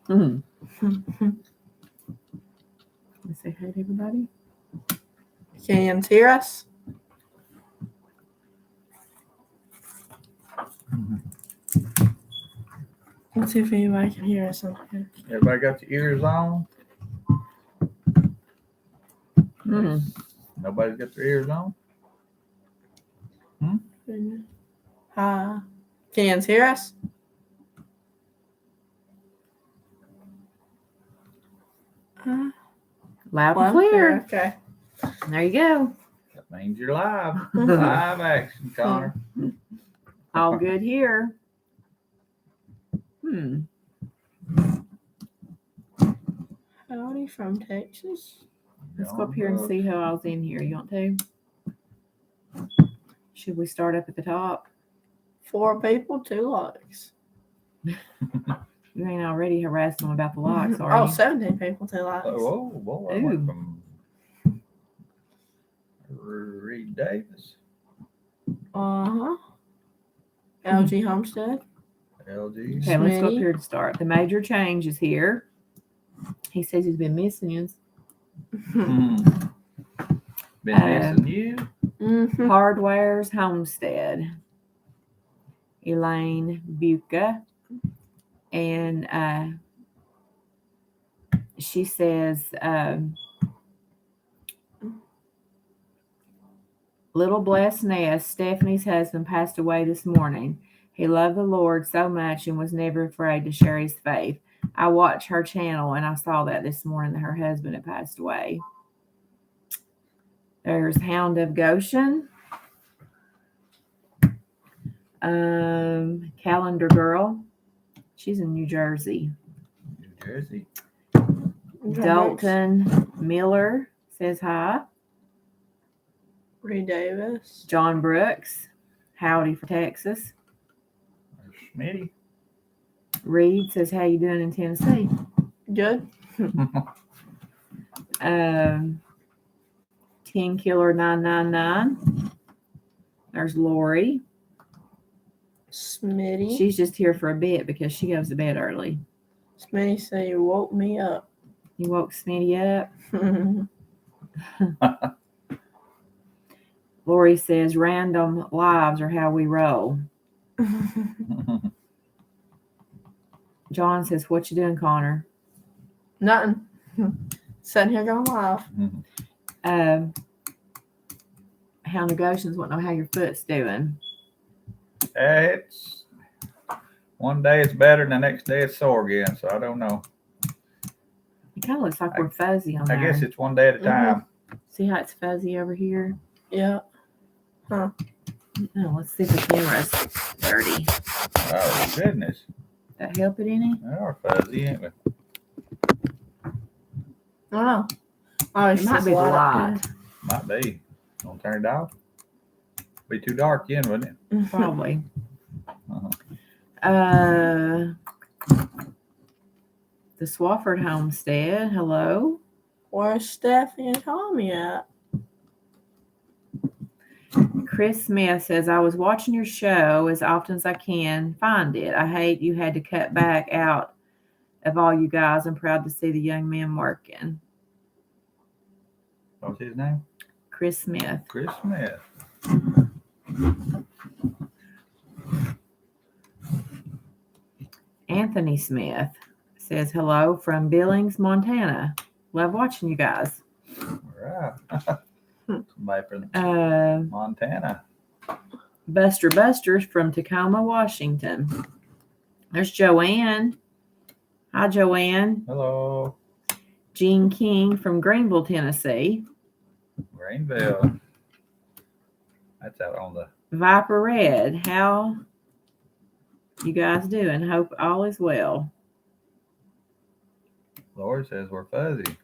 Mm. Let's say hi to everybody. Can you hear us? Let's see if anybody can hear us on here. Everybody got your ears on? Mm. Nobody's got their ears on? Can you hear us? Loud and clear. Okay. There you go. That means you're live. Live action, Connor. All good here. Howdy from Texas. Let's go up here and see who all's in here. You want to? Should we start up at the top? 4 people, 2 likes. You ain't already harassing them about the likes, are you? 17 people, 2 likes. Oh, boy. I went from Reed Davis. Uh-huh. LG Homestead. LG. Okay, let's go up Smitty. here to start. The major change is here. He says he's been missing you. Been missing you. Mm-hmm. Hardware's Homestead. Elaine Buca. And she says, Little Blessed Nest, Stephanie's husband, passed away this morning. He loved the Lord so much and was never afraid to share his faith. I watched her channel and I saw that this morning that her husband had passed away. There's Hound of Goshen. Calendar Girl. She's in New Jersey. New Jersey. Dalton Miller says hi. Reed Davis. John Brooks. Howdy for Texas. There's Smitty. Reed says, how you doing in Tennessee? Good. 10 Killer 999. There's Lori. Smitty. She's just here for a bit because she goes to bed early. Smitty said you woke me up. You woke Smitty up. Lori says, random lives are how we roll. John says, what you doing, Connor? Nothing. Sitting here going live. How Negotiations want to know how your foot's doing. It's one day it's better and the next day it's sore again, so I don't know. It kind of looks like we're fuzzy on I there. guess it's one day at a time. See how it's fuzzy over here? Yeah. Huh. Oh, let's see if the camera's dirty. Oh, goodness. That help it any? They are fuzzy, ain't we? I don't know. Oh, It might be the light. Might be. Don't turn it off. Be too dark again, wouldn't it? Probably. Uh-huh. The Swafford Homestead. Hello. Where's Stephanie and Tommy at? Chris Smith says, I was watching your show as often as I can find it. I hate you had to cut back out of all you guys. I'm proud to see the young men working. What's his name? Chris Smith. Chris Smith. Anthony Smith says, hello from Billings, Montana. Love watching you guys. All right. Somebody from Montana. Buster Busters from Tacoma, Washington. There's Joanne. Hi, Joanne. Hello. Jean King from Greenville, Tennessee. Greenville. That's out on the... Viper Red. How you guys doing? Hope all is well. Lori says we're fuzzy.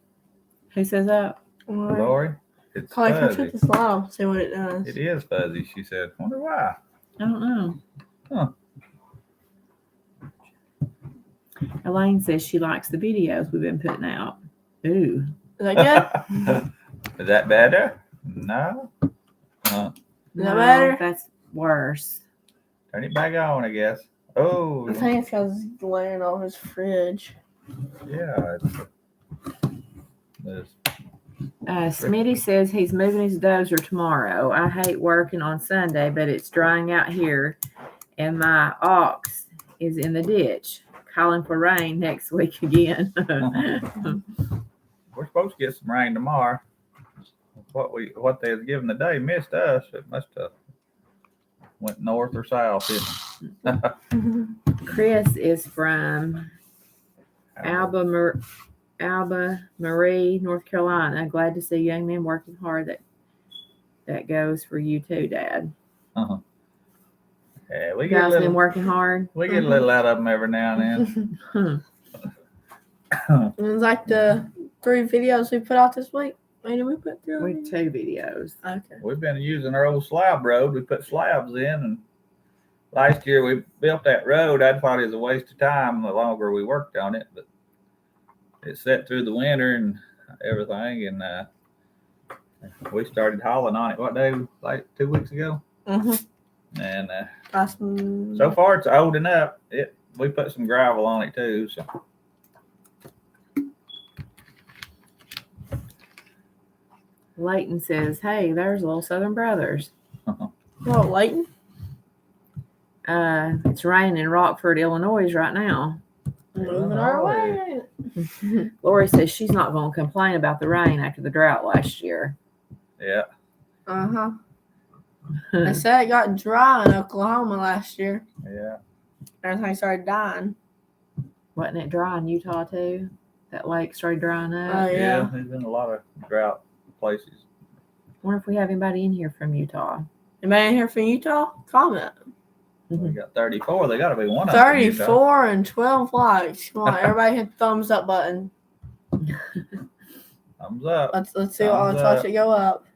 Who says that? Lori? It's Callie, fuzzy. check this live. See what it does. It is fuzzy, she said. Wonder why. I don't know. Huh. Elaine says she likes the videos we've been putting out. Ooh. Is that good? Is that better? No. Is that No, better? that's worse. Turn it back on, I guess. Oh. I think it's because he's laying on his fridge. Yeah. It's, Smitty says he's moving his dozer tomorrow. I hate working on Sunday, but it's drying out here, and my ox is in the ditch, calling for rain next week again. we're supposed to get some rain tomorrow. What they was giving today missed us. It must have went north or south. Chris is from Alba Marie, North Carolina. Glad to see young men working hard. That goes for you too, Dad. Uh-huh. Yeah, we You get a guys been little. working hard. We get a little out of them every now and then. It was like the 3 videos we put out this week. Wait, did we put 3 on With 2 videos. Okay. We've been using our old slab road. We put slabs in, and last year we built that road. I thought it was a waste of time the longer we worked on it, but it set through the winter and everything, and we started hauling on it. What day? Like 2 weeks ago. Mm-hmm. And Awesome. so far it's holding up. We put some gravel on it too. So Leighton says, "Hey, there's little Southern Brothers." Well, Leighton. It's raining in Rockford, Illinois right now. Moving our way. Lori says she's not going to complain about the rain after the drought last year. yeah, Uh-huh. They said it got dry in Oklahoma last year. yeah. Everything started dying. Wasn't it dry in Utah too? That lake started drying up. Oh, yeah. There's been a lot of drought places. Wonder if we have anybody in here from Utah. Anybody in here from Utah? Comment. We got 34. They got to be one of them. 34 and 12 likes. Come on, everybody hit the thumbs up button. Thumbs up. Let's see. Let's watch it go up.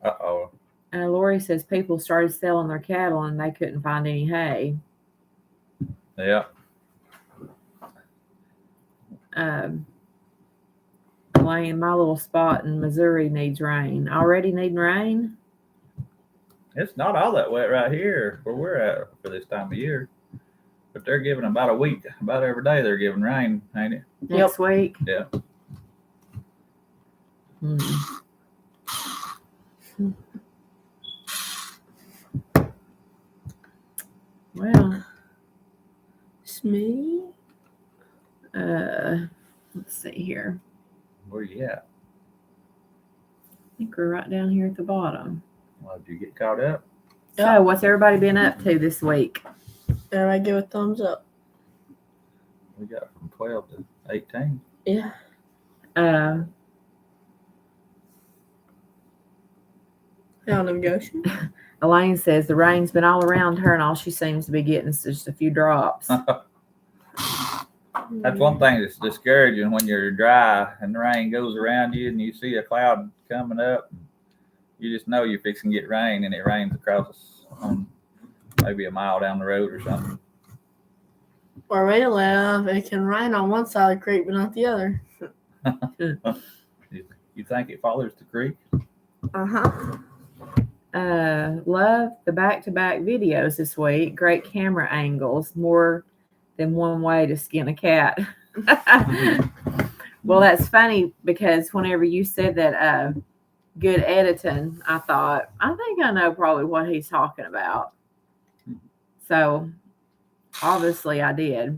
Uh-oh. Lori says people started selling their cattle and they couldn't find any hay. Yeah. Laying my little spot in Missouri needs rain. Already needing rain? It's not all that wet right here where we're at for this time of year. But they're giving about a week, about every day they're giving rain, ain't it? Next week? Yeah. Well, Smitty. let's see here. Where you at? I think we're right down here at the bottom. Well, did you get caught up? So, what's everybody been up to this week? Everybody give a thumbs up. We got from 12 to 18. Yeah. How negotiation? Elaine says the rain's been all around her and all she seems to be getting is just a few drops. That's one thing that's discouraging when you're dry and the rain goes around you and you see a cloud coming up. You just know you're fixing to get rain, and it rains across maybe a mile down the road or something. Where we live, it can rain on one side of the creek, but not the other. You think it follows the creek? Uh-huh. Love the back-to-back videos this week. Great camera angles. More than one way to skin a cat. Well, that's funny because whenever you said that good editing, I thought, I think I know probably what he's talking about. So obviously I did.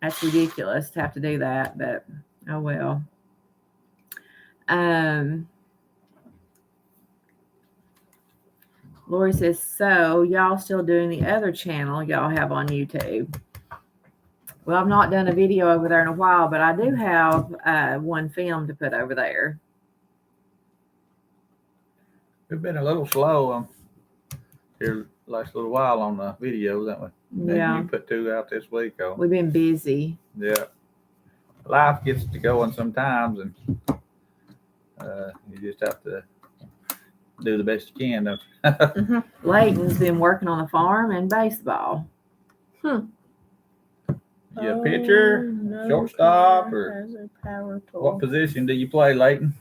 That's ridiculous to have to do that, but oh well. Lori says, so y'all still doing the other channel y'all have on YouTube? Well, I've not done a video over there in a while, but I do have one film to put over there. We've been a little slow here last little while on the videos, haven't we? Yeah. You put 2 out this week. We've been busy. Yeah. Life gets to going sometimes, and you just have to do the best you can, don't you? Layton's been working on the farm and baseball. You a pitcher, shortstop, or what position do you play, Layton?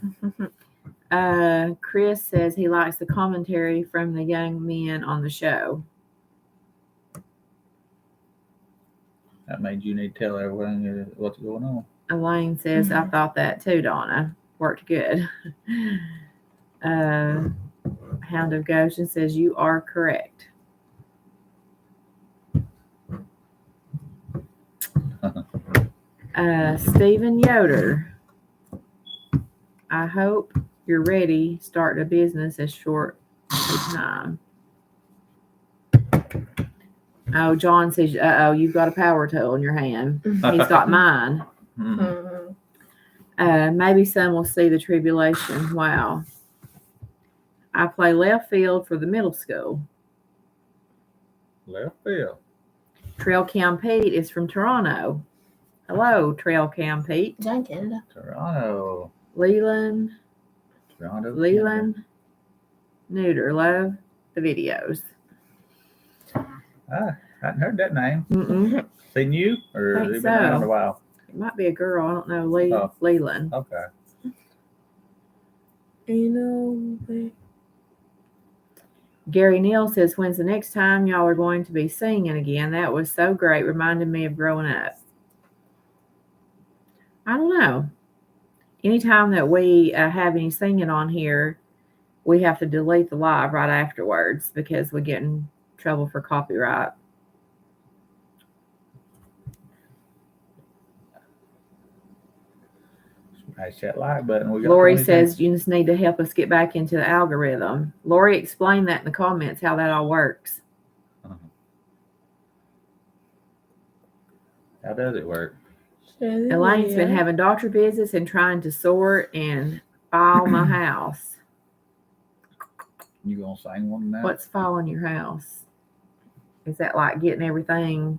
Chris says he likes the commentary from the young men on the show. That made you need to tell everyone what's going on. Elaine says, I thought that too, Donna. Worked good. Hound of Goshen says, you are correct. Stephen Yoder. I hope you're ready. Start a business as short time. Oh, John says, uh-oh, you've got a power tool in your hand. He's got mine. Maybe some will see the tribulation. Wow. I play left field for the middle school. Left field. Trail Cam Pete is from Toronto. Hello, Trail Cam Pete. Is that in Canada? Toronto. Leland. Toronto. Leland. Neuter. Love the videos. I hadn't heard that name. Mm-mm. Seen you? Or Think has it been around so. a while? It might be a girl. I don't know. Leland. Okay. Gary Neal says, when's the next time y'all are going to be singing again? That was so great. Reminded me of growing up. I don't know. Anytime that we have any singing on here, we have to delete the live right afterwards because we get in trouble for copyright. Smash that like button. We got Lori 22. says you just need to help us get back into the algorithm. Lori, explain that in the comments, how that all works. How does it work? Elaine's been having doctor visits and trying to sort and file my house. You gonna sing one now? What's filing your house? Is that like getting everything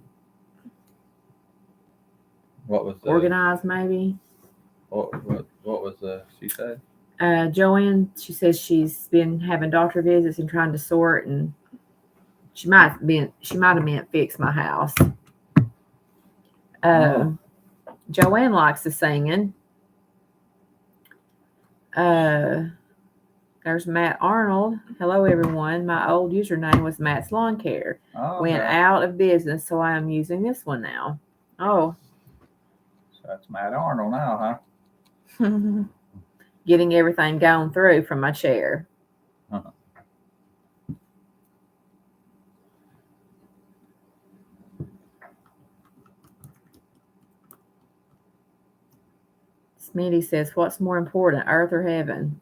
What was the organized, maybe? What was the she said? Joanne, she says she's been having doctor visits and trying to sort, and she might have meant fix my house. Joanne likes the singing. There's Matt Arnold. Hello, everyone. My old username was Matt's Lawn Care. Oh, Went out of business, so I am using this one now. Oh. So that's Matt Arnold now, huh? Getting everything going through from my chair. Uh-huh. Smitty says, what's more important, earth or heaven?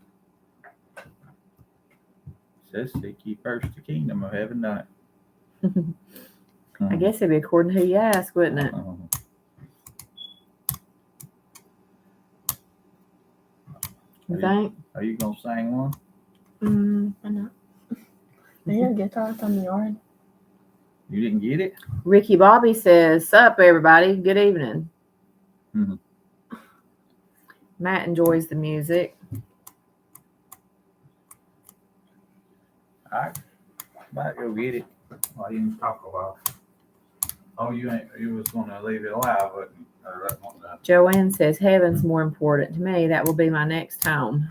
Says seek ye first the kingdom of heaven, don't it? I guess it'd be according to who you ask, wouldn't it? You think? Are you gonna sing one? Why not? I hear a guitar from the yard. You didn't get it? Ricky Bobby says, sup, everybody. Good evening. Mm-hmm. Matt enjoys the music. I might go get it. Why you didn't talk about it? Oh, you was gonna leave it alive, but Joanne says, heaven's more important to me. That will be my next home.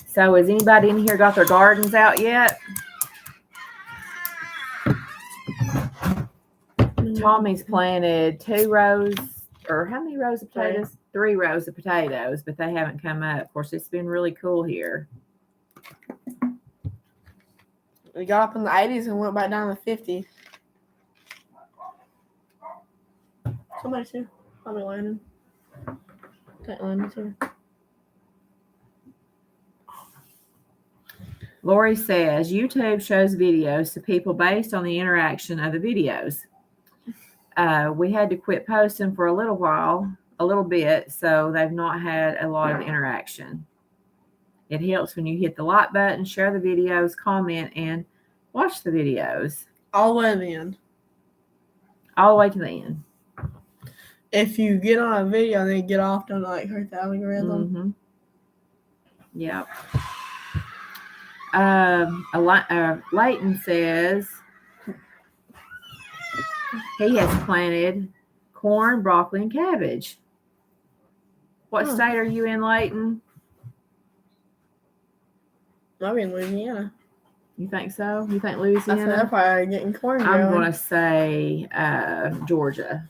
So has anybody in here got their gardens out yet? Tommy's planted 2 rows, or how many rows of potatoes? 3 rows of potatoes, but they haven't come up. Of course, it's been really cool here. We got up in the 80s and went back down to 50. Somebody too. Probably Landon. That Landon too. Lori says, YouTube shows videos to people based on the interaction of the videos. We had to quit posting for a little bit, so they've not had a lot of interaction. It helps when you hit the like button, share the videos, comment, and watch the videos. All the way to the end. All the way to the end. If you get on a video and then get off, don't like hurt the algorithm. Mm-hmm. Yep. Leighton says he has planted corn, broccoli, and cabbage. What state are you in, Leighton? I'll be in Louisiana. You think so? You think I think they're Louisiana? probably getting corn I'm growing. going to say Georgia.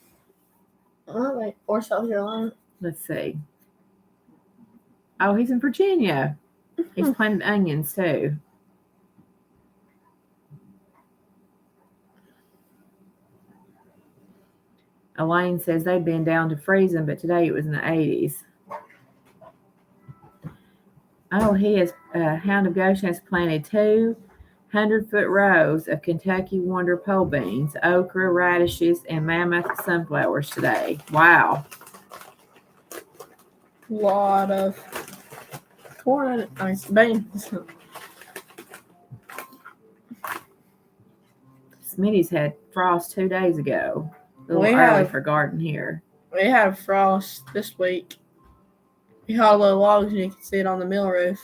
Or South Carolina. Let's see. Oh, he's in Virginia. He's planted onions too. Elaine says they've been down to freezing, but today it was in the 80s. Oh, he has, Hound of Goshen has planted 200-foot rows of Kentucky Wonder pole beans, okra, radishes, and mammoth sunflowers today. Wow. Lot of corn. I mean, beans. Smitty's had frost 2 days ago. A little We early have- for garden here. We had frost this week. We had little logs and you could see it on the mill roof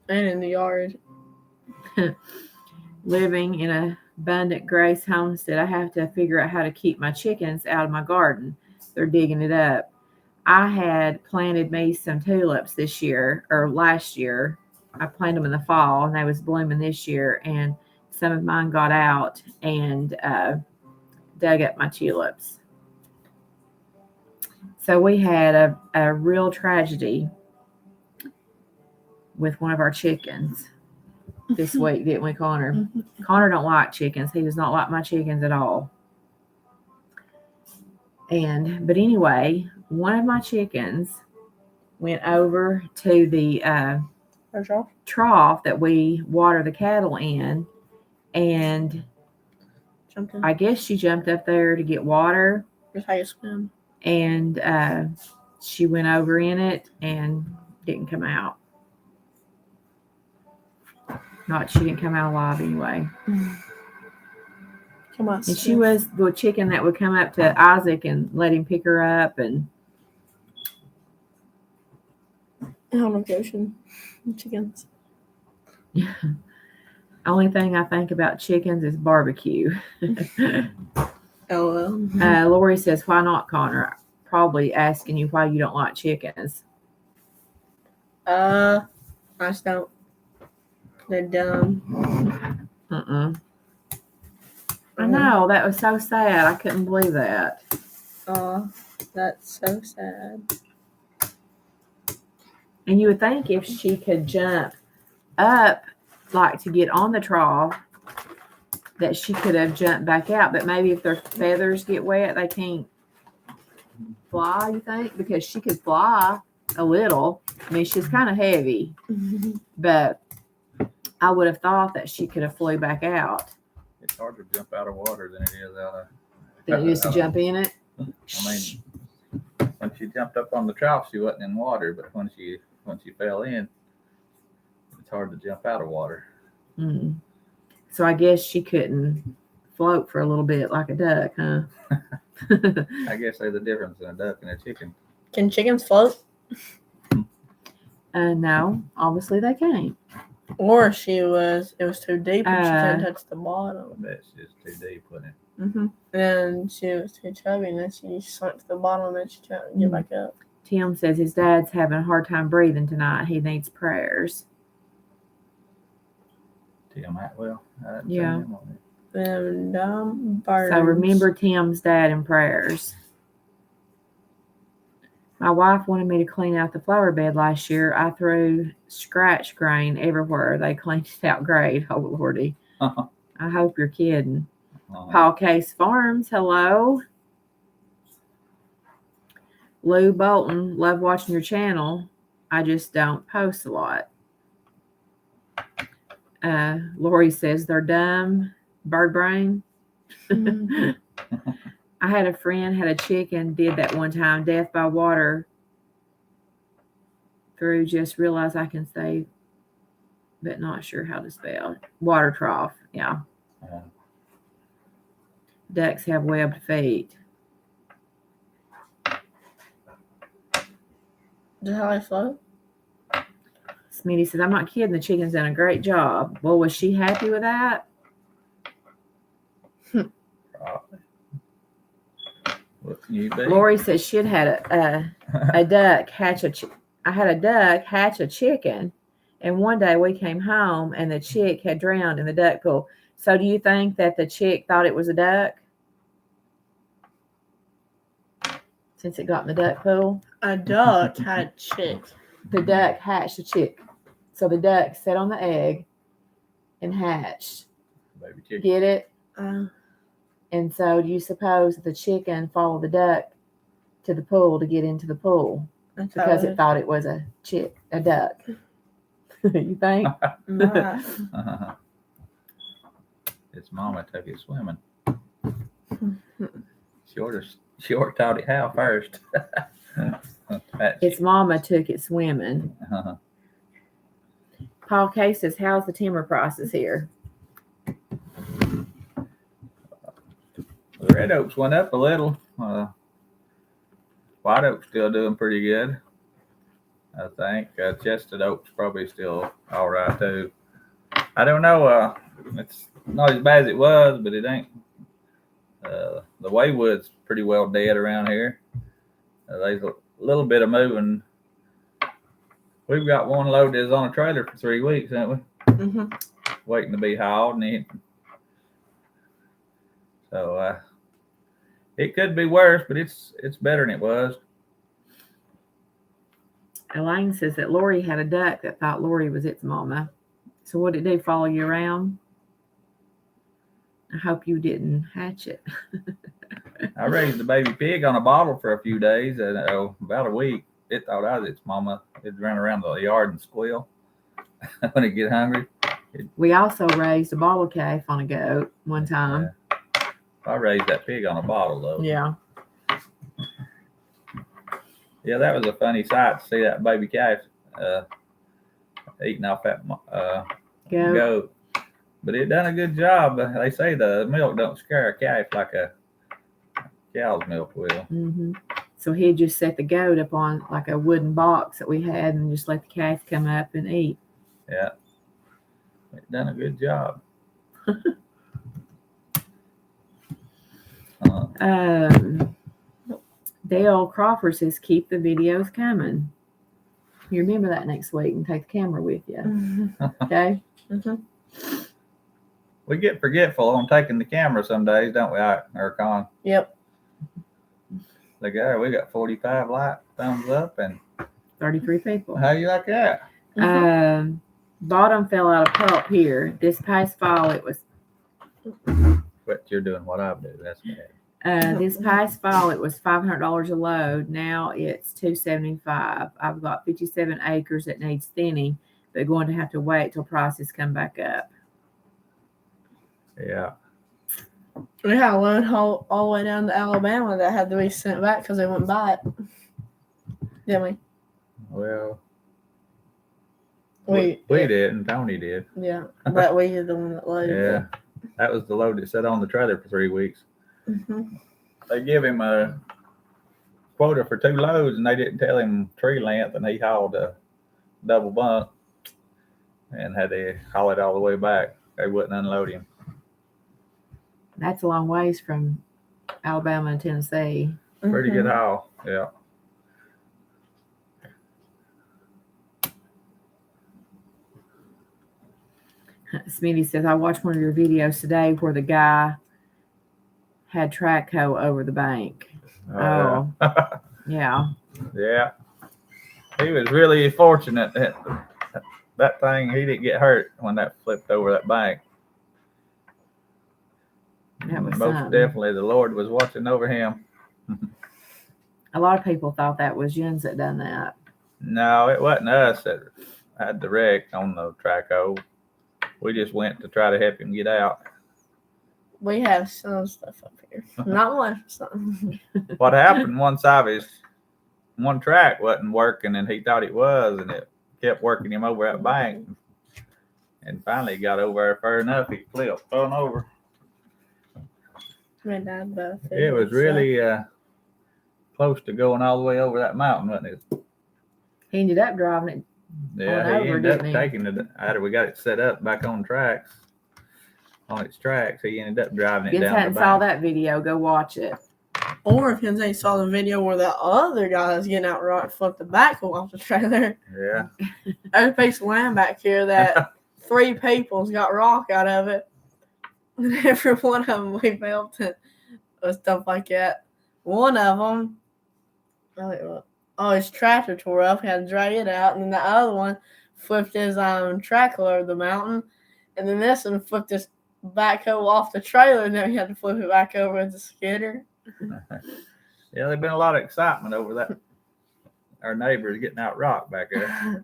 and in the yard. Living in a abundant grace homestead, I have to figure out how to keep my chickens out of my garden. They're digging it up. I had planted me some tulips this year or last year. I planted them in the fall and they was blooming this year, and some of mine got out and dug up my tulips. So we had a real tragedy with one of our chickens this week, didn't we, Connor? Mhm. Connor don't like chickens. He does not like my chickens at all. But anyway, one of my chickens went over to the trough that we water the cattle in, and Jumped in. I guess she jumped up there to get water, Just how you swim. and she went over in it and didn't come out. She didn't come out alive anyway. Come on. And she was the chicken that would come up to Isaac and let him pick her up. And Hound of Goshen chickens. only thing I think about chickens is barbecue. LOL. Lori says, "Why not, Connor?" Probably asking you why you don't like chickens. I just don't. They're dumb. I know, that was so sad. I couldn't believe that. That's so sad. And you would think if she could jump up, like to get on the trough, that she could have jumped back out. But maybe if their feathers get wet, they can't fly, you think? Because she could fly a little. I mean, she's kind of heavy, but I would have thought that she could have flew back out. It's harder to jump out of water than it is out of. Than it is to jump in it. I mean, when she jumped up on the trough, she wasn't in water, but when she fell in, it's hard to jump out of water. Mm. So I guess she couldn't float for a little bit like a duck, huh? I guess there's a difference in a duck and a chicken. Can chickens float? No, obviously they can't. Or it was too deep and she couldn't touch the bottom. I bet it's just too deep, wasn't it? Mm-hmm. And she was too chubby and then she sunk to the bottom and then she tried to get back up. Tim says his dad's having a hard time breathing tonight. He needs prayers. Tim Atwell. Yeah. Them dumb birds. So remember Tim's dad in prayers. My wife wanted me to clean out the flower bed last year. I threw scratch grain everywhere. They cleaned it out great. Oh, Lordy. I hope you're kidding. Paul Case Farms, hello. Lou Bolton, love watching your channel. I just don't post a lot. Lori says they're dumb. Bird brain. I had a friend had a chicken, did that one time, death by water. Through just realized I can say, but not sure how to spell. Water trough, yeah. Ducks have webbed feet. Is that how they float? Smitty says, I'm not kidding. The chicken's done a great job. Well, was she happy with that? Probably. What can you be? Lori says she'd had a duck hatch I had a duck hatch a chicken, And one day we came home and the chick had drowned in the duck pool. So do you think that the chick thought it was a duck? Since it got in the duck pool? A duck had chicks. The duck hatched a chick. So the duck sat on the egg and hatched. Baby chicken. Get it? Uh, And so do you suppose the chicken followed the duck to the pool to get into the pool because it thought it was a duck? You think? my, Its mama took it swimming. Short taught it how first. Its mama took it swimming. Paul K says, how's the timber prices here? The red oaks went up a little. White oak's still doing pretty good, I think. Chestnut oak's probably still all right too. I don't know. It's not as bad as it was, but it ain't. The Waywood's pretty well dead around here. There's a little bit of moving. We've got one load that's on a trailer for 3 weeks, haven't we? Waiting to be hauled. So it could be worse, but it's better than it was. Elaine says that Lori had a duck that thought Lori was its mama. So what did it do? Follow you around? I hope you didn't hatch it. I raised a baby pig on a bottle for a few days, and about a week. It thought I was its mama. It'd run around the yard and squeal when it get hungry. We also raised a bottle calf on a goat one time. I raised that pig on a bottle though. Yeah. Yeah, that was a funny sight to see that baby calf eating off that goat. But it done a good job. They say the milk don't scare a calf like a cow's milk will. So he'd just set the goat up on like a wooden box that we had and just let the calf come up and eat. Yeah. It done a good job. Dale Crawford says, keep the videos coming. You remember that next week and take the camera with you. Okay? We get forgetful on taking the camera some days, don't we, Con? Yep. Like, oh, we got 45 thumbs up and 33 people. How you like that? Bottom fell out of pulp here. This past fall, it was. But you're doing what I do. That's bad. This past fall, it was $500 a load. Now it's $275. I've got 57 acres that needs thinning, but going to have to wait till prices come back up. Yeah. We had a load all the way down to Alabama that had to be sent back because they wouldn't buy it. Didn't we? Well, we didn't. Tony did. Yeah, but we are the one that loaded it. Yeah, that was the load that sat on the trailer for 3 weeks. They give him a quota for 2 loads, and they didn't tell him tree length, and he hauled a double bunk and had to haul it all the way back. They wouldn't unload him. That's a long ways from Alabama and Tennessee. Pretty good haul, yeah. Smitty says, I watched one of your videos today where the guy had track hoe over the bank. Oh. Yeah. Yeah. He was really fortunate that thing, he didn't get hurt when that flipped over that bank. That was Most something. definitely the Lord was watching over him. A lot of people thought that was Jens that done that. No, it wasn't us that had the wreck on the track hoe. We just went to try to help him get out. We have some stuff up here. Not much. Something. What happened, one side of his one track wasn't working, and he thought it was, and it kept working him over that bank. And finally he got over there far enough, he flipped on over. My dad both. It was really close to going all the way over that mountain, wasn't it? He ended up driving it. Yeah, he ended up didn't he? taking it after we got it set up back on tracks. On its tracks, he ended up driving it Jens down the hadn't saw bank. that video. Go watch it. Or if they saw the video where the other guy was getting out rock flipped the backhoe off the trailer. Yeah. There's a piece of land back here that 3 people's got rock out of it. And every one of them we built it or stuff like that. One of them, his tractor tore up, had to drag it out, and then the other one flipped his tractor over the mountain, and then this one flipped his backhoe off the trailer, and then he had to flip it back over with the skidder. Yeah, there's been a lot of excitement over that. Our neighbors getting out rock back there.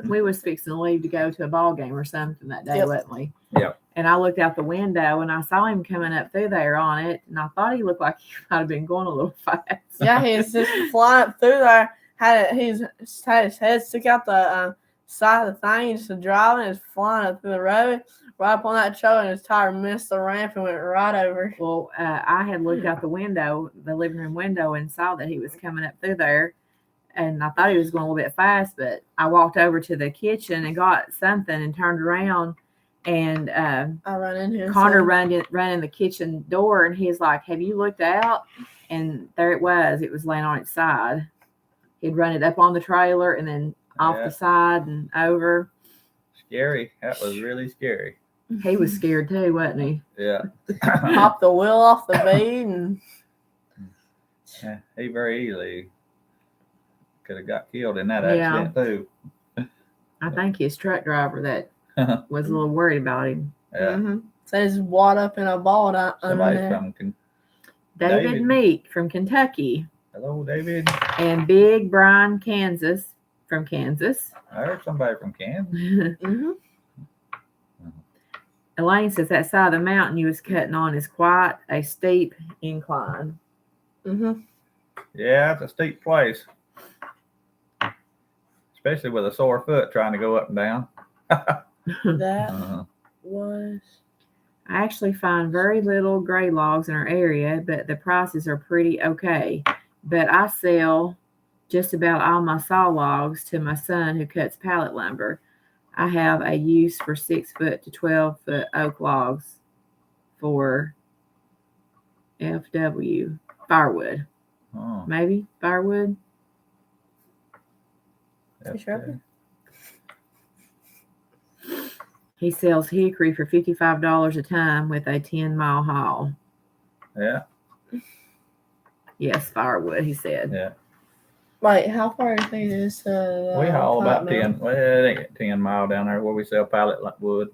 We was fixing to leave to go to a ball game or something that day, Yep. wasn't we? Yep. And I looked out the window and I saw him coming up through there on it, and I thought he looked like he might have been going a little fast. Yeah, he's just flying through there. Had his head stick out the side of the thing, just driving, and flying up through the road, right up on that trailer, and his tire missed the ramp and went right over. Well, I had looked out the window, the living room window, and saw that he was coming up through there. And I thought he was going a little bit fast, but I walked over to the kitchen and got something and turned around, and I run in here. Connor ran in the kitchen door, and he's like, "Have you looked out?" And there it was. It was laying on its side. He'd run it up on the trailer and then off Yeah. the side and over. Scary. That was really scary. He was scared too, wasn't he? Yeah. Popped the wheel off the bead, and Yeah, he very easily could have got killed in that Yeah. accident too. I think his truck driver that was a little worried about him. Yeah. So he's wad up in a ball under Somebody there. from David David. Meek from Kentucky Hello, David. and Big Brian Kansas from Kansas. I heard somebody from Kansas. Mm-hmm. Elaine says that side of the mountain you was cutting on is quite a steep incline. Mm-hmm. Yeah, it's a steep place. Especially with a sore foot trying to go up and down. That Uh-huh. was. I actually find very little gray logs in our area, but the prices are pretty okay. But I sell just about all my saw logs to my son who cuts pallet lumber. I have a use for 6-foot to 12-foot oak logs for FW firewood. Oh, Maybe firewood. that's sure? good. He sells hickory for $55 a ton with a 10-mile haul. Yeah, Yes, firewood, he said. yeah. Wait, how far do you think it is to We haul about Cottonmouth? 10. Well, it ain't 10 mile down there where we sell pallet wood.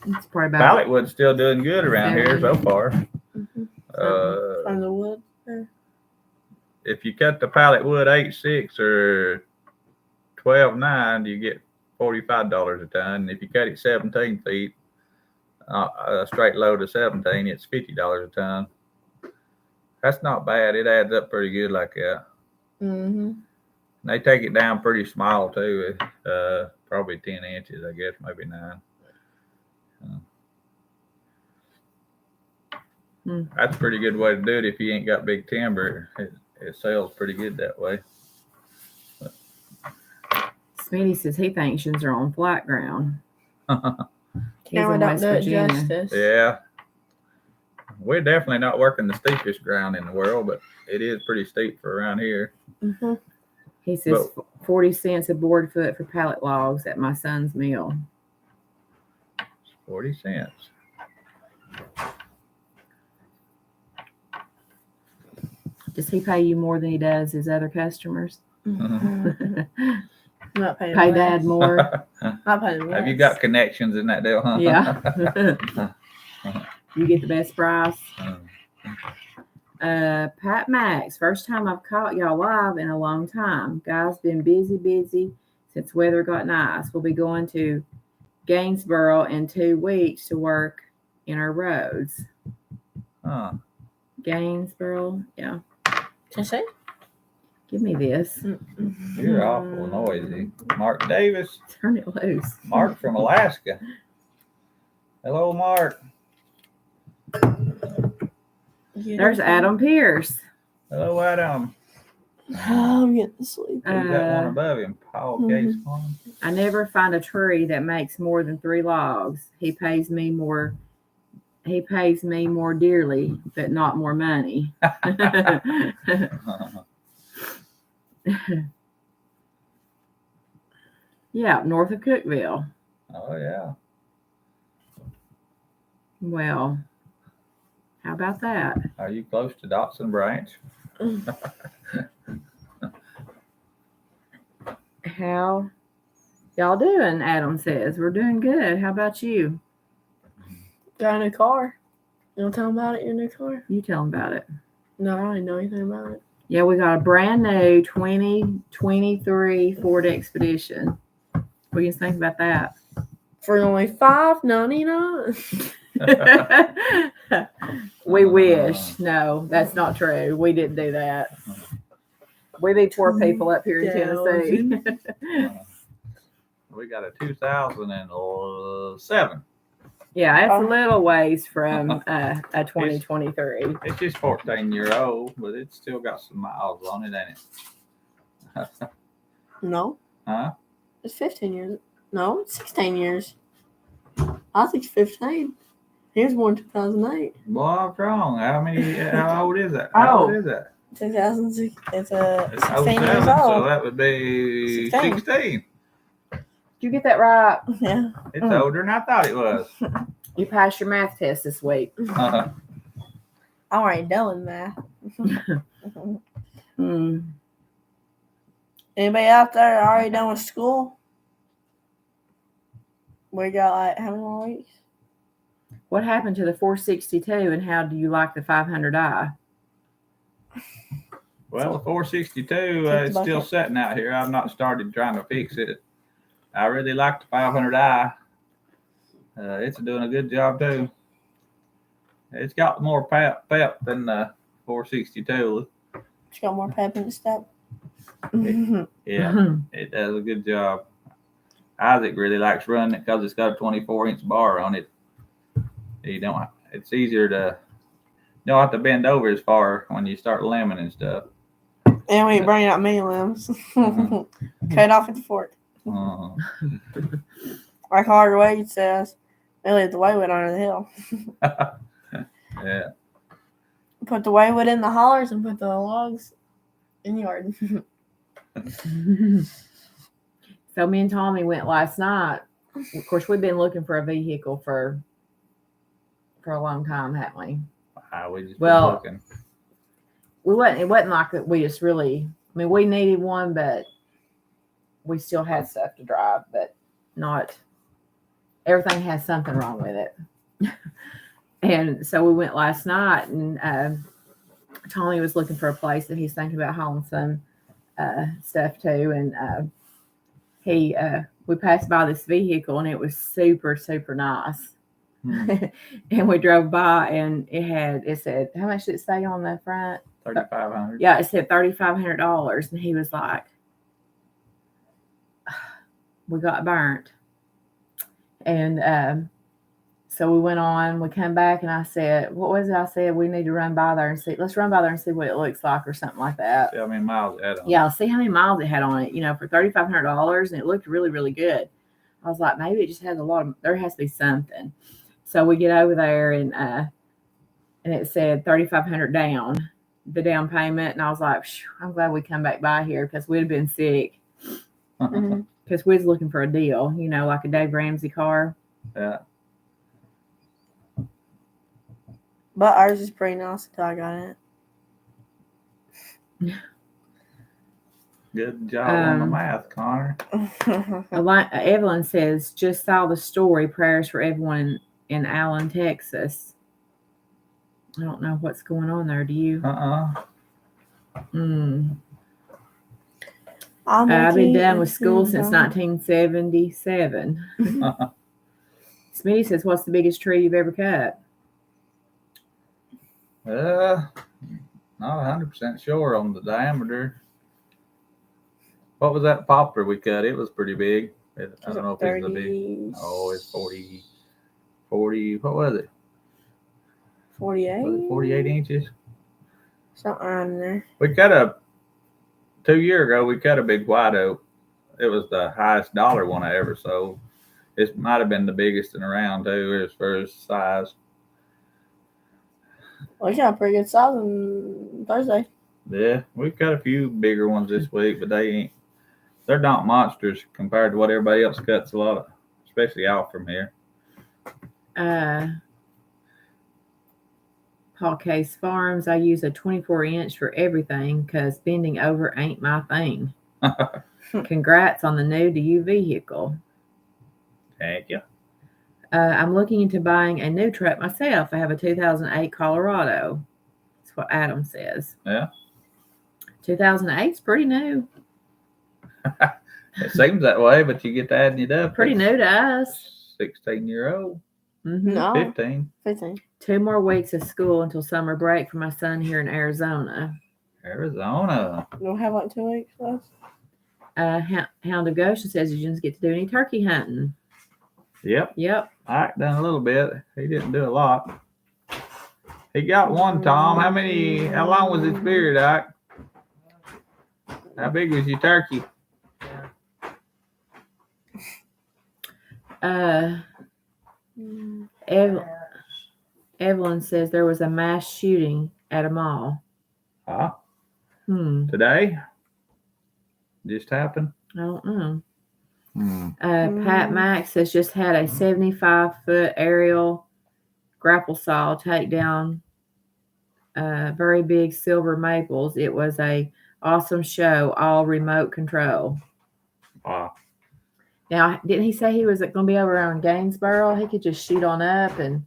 It's probably about Pallet wood's still doing good around here so far. Mhm. Uh, From the wood. if you cut the pallet wood 8.6 or 12.9, you get $45 a ton. If you cut it 17 feet, a straight load of 17, it's $50 a ton. That's not bad. It adds up pretty good like that. Mm-hmm. They take it down pretty small too. Probably 10 inches, I guess, maybe 9. That's a pretty good way to do it if you ain't got big timber. It sells pretty good that way. Smitty says he thinks yours are on flat ground. He's Camera in don't West do it Virginia. justice. Yeah. We're definitely not working the steepest ground in the world, but it is pretty steep for around here. Mm-hmm. He says 40 cents a board foot for pallet logs at my son's mill. 40 cents. Does he pay you more than he does his other customers? Mm-hmm. Not paying Pay less. Dad more? Not paying less. Have you got connections in that deal, huh? Yeah. You get the best price. Um, Pat Max, first time I've caught y'all live in a long time. Guys, been busy since weather got nice. We'll be going to Gainesboro in 2 weeks to work in our roads. huh. Gainesboro, yeah. Just say. Give me this. You're awful noisy. Mark Davis. Turn it loose. Mark from Alaska. Hello, Mark. There's Adam Pierce. Hello, Adam. Oh, I'm getting sleepy. Who's that one above him? Paul Case Farm. I never find a tree that makes more than 3 logs. He pays me more He pays me more dearly, but not more money. Yeah, north of Cookville. Oh yeah. Well, how about that? Are you close to Dotson Branch? How y'all doing? Adam says we're doing good. How about you? Got a new car. You want to tell them about it, your new car? You tell them about it. No, I don't even know anything about it. Yeah, we got a brand new 2023 Ford Expedition. What do you think about that? For only $5.99. We wish. No, that's not true. We didn't do that. We be poor people up here in Tennessee. We got a 2007. Yeah, it's a little ways from a 2023. It's just 14-year-old, but it's still got some miles on it, ain't it? No. Huh? It's 15 years. No, it's 16 years. I think it's 15. He was born in 2008. Well, I'm wrong. How old is that? Oh. How old is that? 2006. It's 16 07, years so old. that would be 16. 16. Did you get that right? Yeah. It's older than I thought it was. You passed your math test this week. Uh-huh. I'm already done with math. Anybody out there already done with school? We got like how many more weeks? What happened to the 462 and how do you like the 500i? Well, the 462 is still sitting out here. I've not started trying to fix it. I really like the 500i. It's doing a good job too. It's got more pep than the 462. It's got more pep in the step. Yeah, it does a good job. Isaac really likes running it because it's got a 24-inch bar on it. It's easier to, you don't have to bend over as far when you start lambing and stuff. And we ain't bringing out mini limbs. Cut off with the fork. Like Harder Wade says, they leave the waywood under the hill. Yeah. Put the waywood in the hollers and put the logs in the yard. So me and Tommy went last night. Of course, we've been looking for a vehicle for a long time, haven't we? We just been looking. It wasn't like that we just really, I mean, we needed one, but we still had stuff to drive, but not, everything has something wrong with it. And so we went last night and Tommy was looking for a place that he's thinking about hauling some stuff to. And we passed by this vehicle and it was super, super nice. And we drove by and it said, how much did it say on the front? $3,500. Yeah, it said $3,500. And he was like, we got burnt. And so we went on, we came back and I said, what was it? I said, we need to run by there and see, let's run by there and see what it looks like or something like that. See how many miles it had on it. Yeah, see how many miles it had on it, for $3,500. And it looked really, really good. I was like, maybe it just has there has to be something. So we get over there and it said $3,500 down, the down payment. And I was like, I'm glad we come back by here because we'd have been sick. Because we was looking for a deal, like a Dave Ramsey car. Yeah. But ours is pretty nice until I got it. Good job on the math, Connor. Evelyn says, just saw the story. Prayers for everyone in Allen, Texas. I don't know what's going on there. Do you? I've been done with school since 1977. Smitty says, what's the biggest tree you've ever cut? Not 100% sure on the diameter. What was that poplar we cut? It was pretty big. I don't know if it was a big. Oh, it's 40. What was it? 48. Was it 48 inches? Something around there. We cut 2 years ago. We cut a big white oak. It was the highest dollar one I ever sold. It might have been the biggest in around too, as far as size. Well, you got a pretty good size on Thursday. Yeah, we've got a few bigger ones this week, but they're not monsters compared to what everybody else cuts a lot of, especially out from here. Paul Case Farms, I use a 24-inch for everything because bending over ain't my thing. Congrats on the new to you vehicle. Thank you. I'm looking into buying a new truck myself. I have a 2008 Colorado. That's what Adam says. Yeah. 2008 is pretty new. It seems that way, but you get to adding it up. Pretty new to us. 16-year-old. Mm-hmm. No. 15. 2 more weeks of school until summer break for my son here in Arizona. Arizona. You don't have like 2 weeks left? Hound of Goshen says you didn't get to do any turkey hunting. Yep. Ike done a little bit. He didn't do a lot. He got one, Tom. How long was his beard, Ike? How big was your turkey? Evelyn says there was a mass shooting at a mall. Huh? Today? Just happened? I don't know. Hmm. Pat Max has just had a 75-foot aerial grapple saw take down very big silver maples. It was a awesome show, all remote control. Wow. Now, didn't he say he was going to be over on Gainesboro? He could just shoot on up and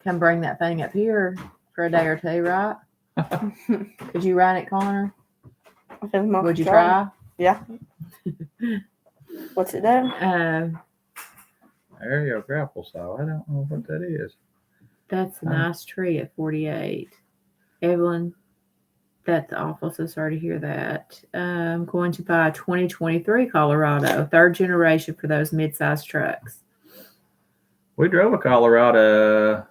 come bring that thing up here for a day or two, right? Could you ride it, Connor? Would you try? Yeah. What's it do? Aerial grapple saw. I don't know what that is. That's a nice tree at 48. Evelyn, that's awful. So sorry to hear that. I'm going to buy a 2023 Colorado, 3rd generation for those mid-sized trucks. We drove a Colorado.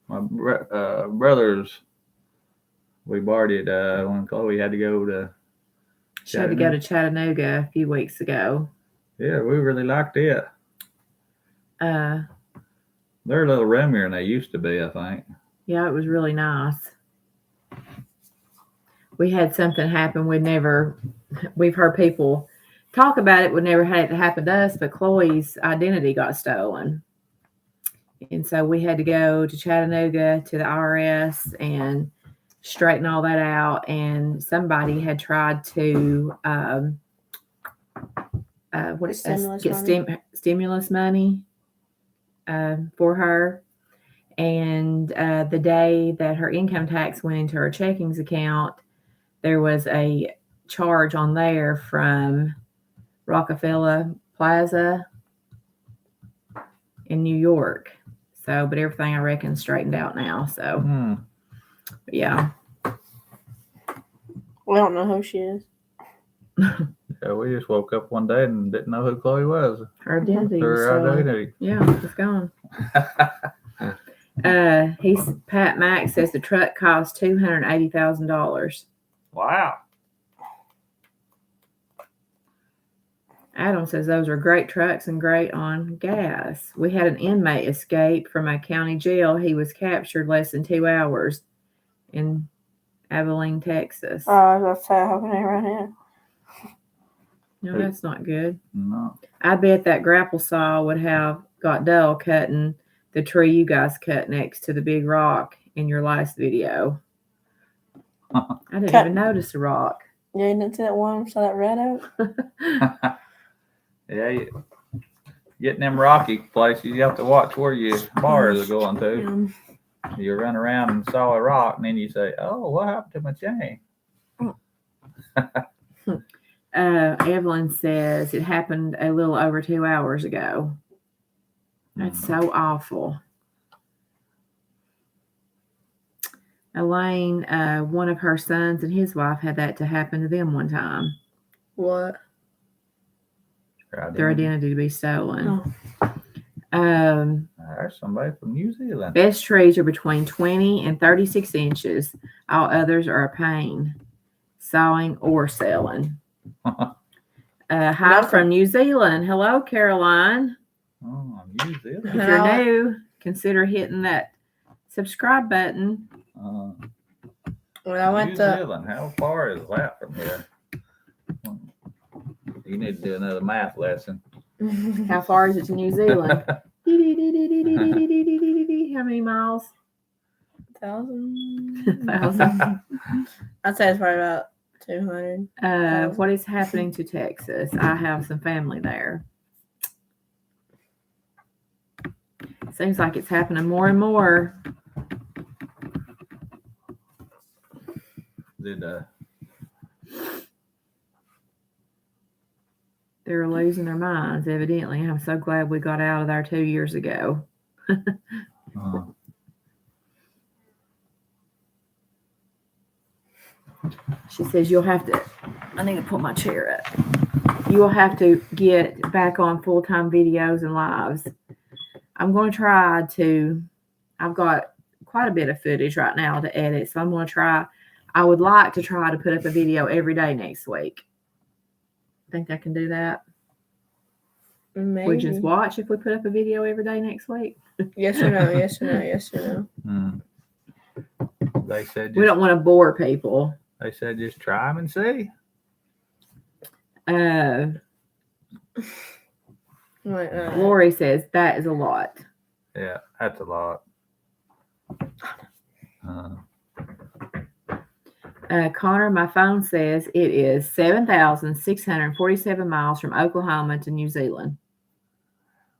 My brothers, we borrowed it when Chloe had to go to. She had to go to Chattanooga a few weeks ago. Yeah, we really liked it. They're a little roomier than they used to be, I think. Yeah, it was really nice. We had something happen. We've heard people talk about it. We never had it to happen to us, but Chloe's identity got stolen. And so we had to go to Chattanooga to the IRS and straighten all that out. And somebody had tried to stimulus money for her. And the day that her income tax went into her checkings account, there was a charge on there from Rockefeller Plaza in New York. So, but everything I reckon straightened out now. So, yeah. We don't know who she is. Yeah, we just woke up one day and didn't know who Chloe was. Her identity. Identity. Yeah, it's gone. Pat Max says the truck cost $280,000. Wow. Adam says those are great trucks and great on gas. We had an inmate escape from a county jail. He was captured less than 2 hours in Abilene, Texas. That's how can I run in? No, that's not good. No. I bet that grapple saw would have got dull cutting the tree you guys cut next to the big rock in your last video. I didn't even notice the rock. Yeah, you didn't see that one beside that red oak? Yeah, getting them rocky places, you have to watch where your bars are going to. You run around and saw a rock, and then you say, "Oh, what happened to my chain?" Evelyn says it happened a little over 2 hours ago. That's so awful. Elaine, one of her sons and his wife had that to happen to them one time. What? Their identity to be stolen. There's somebody from New Zealand. Best trees are between 20 and 36 inches. All others are a pain, sawing or selling. Hi from New Zealand. Hello, Caroline. Oh, New Zealand. If you're new, consider hitting that subscribe button. When I went New to Zealand. How far is that from here? You need to do another math lesson. How far is it to New Zealand? How many miles? 1,000. 1,000. I'd say it's probably about 200. What is happening to Texas? I have some family there. Seems like it's happening more and more. They're losing their minds, evidently. I'm so glad we got out of there 2 years ago. She says, you'll have to, I need to put my chair up. You will have to get back on full-time videos and lives. I'm going to try to, I've got quite a bit of footage right now to edit, so I'm going to try. I would like to try to put up a video every day next week. Think I can do that? Maybe. We just watch if we put up a video every day next week. Yes or no, yes or no, yes or no. They said We don't want to bore people. They said just try them and see. Lori says that is a lot. Yeah, that's a lot. Connor, my phone says it is 7,647 miles from Oklahoma to New Zealand.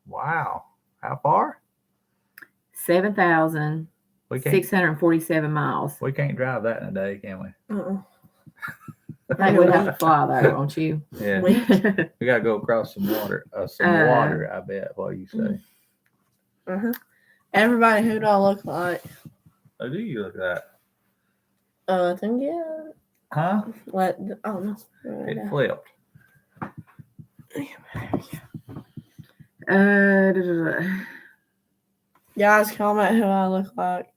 Wow. How far? 7,647 miles. We can't drive that in a day, can we? I think we'd have to fly though, won't you? Yeah. We got to go across some water. Water, I bet, what you say. Everybody, who do I look like? Who do you look like? I think, yeah. Huh? What? Oh, no. It flipped. Guys, comment who I look like.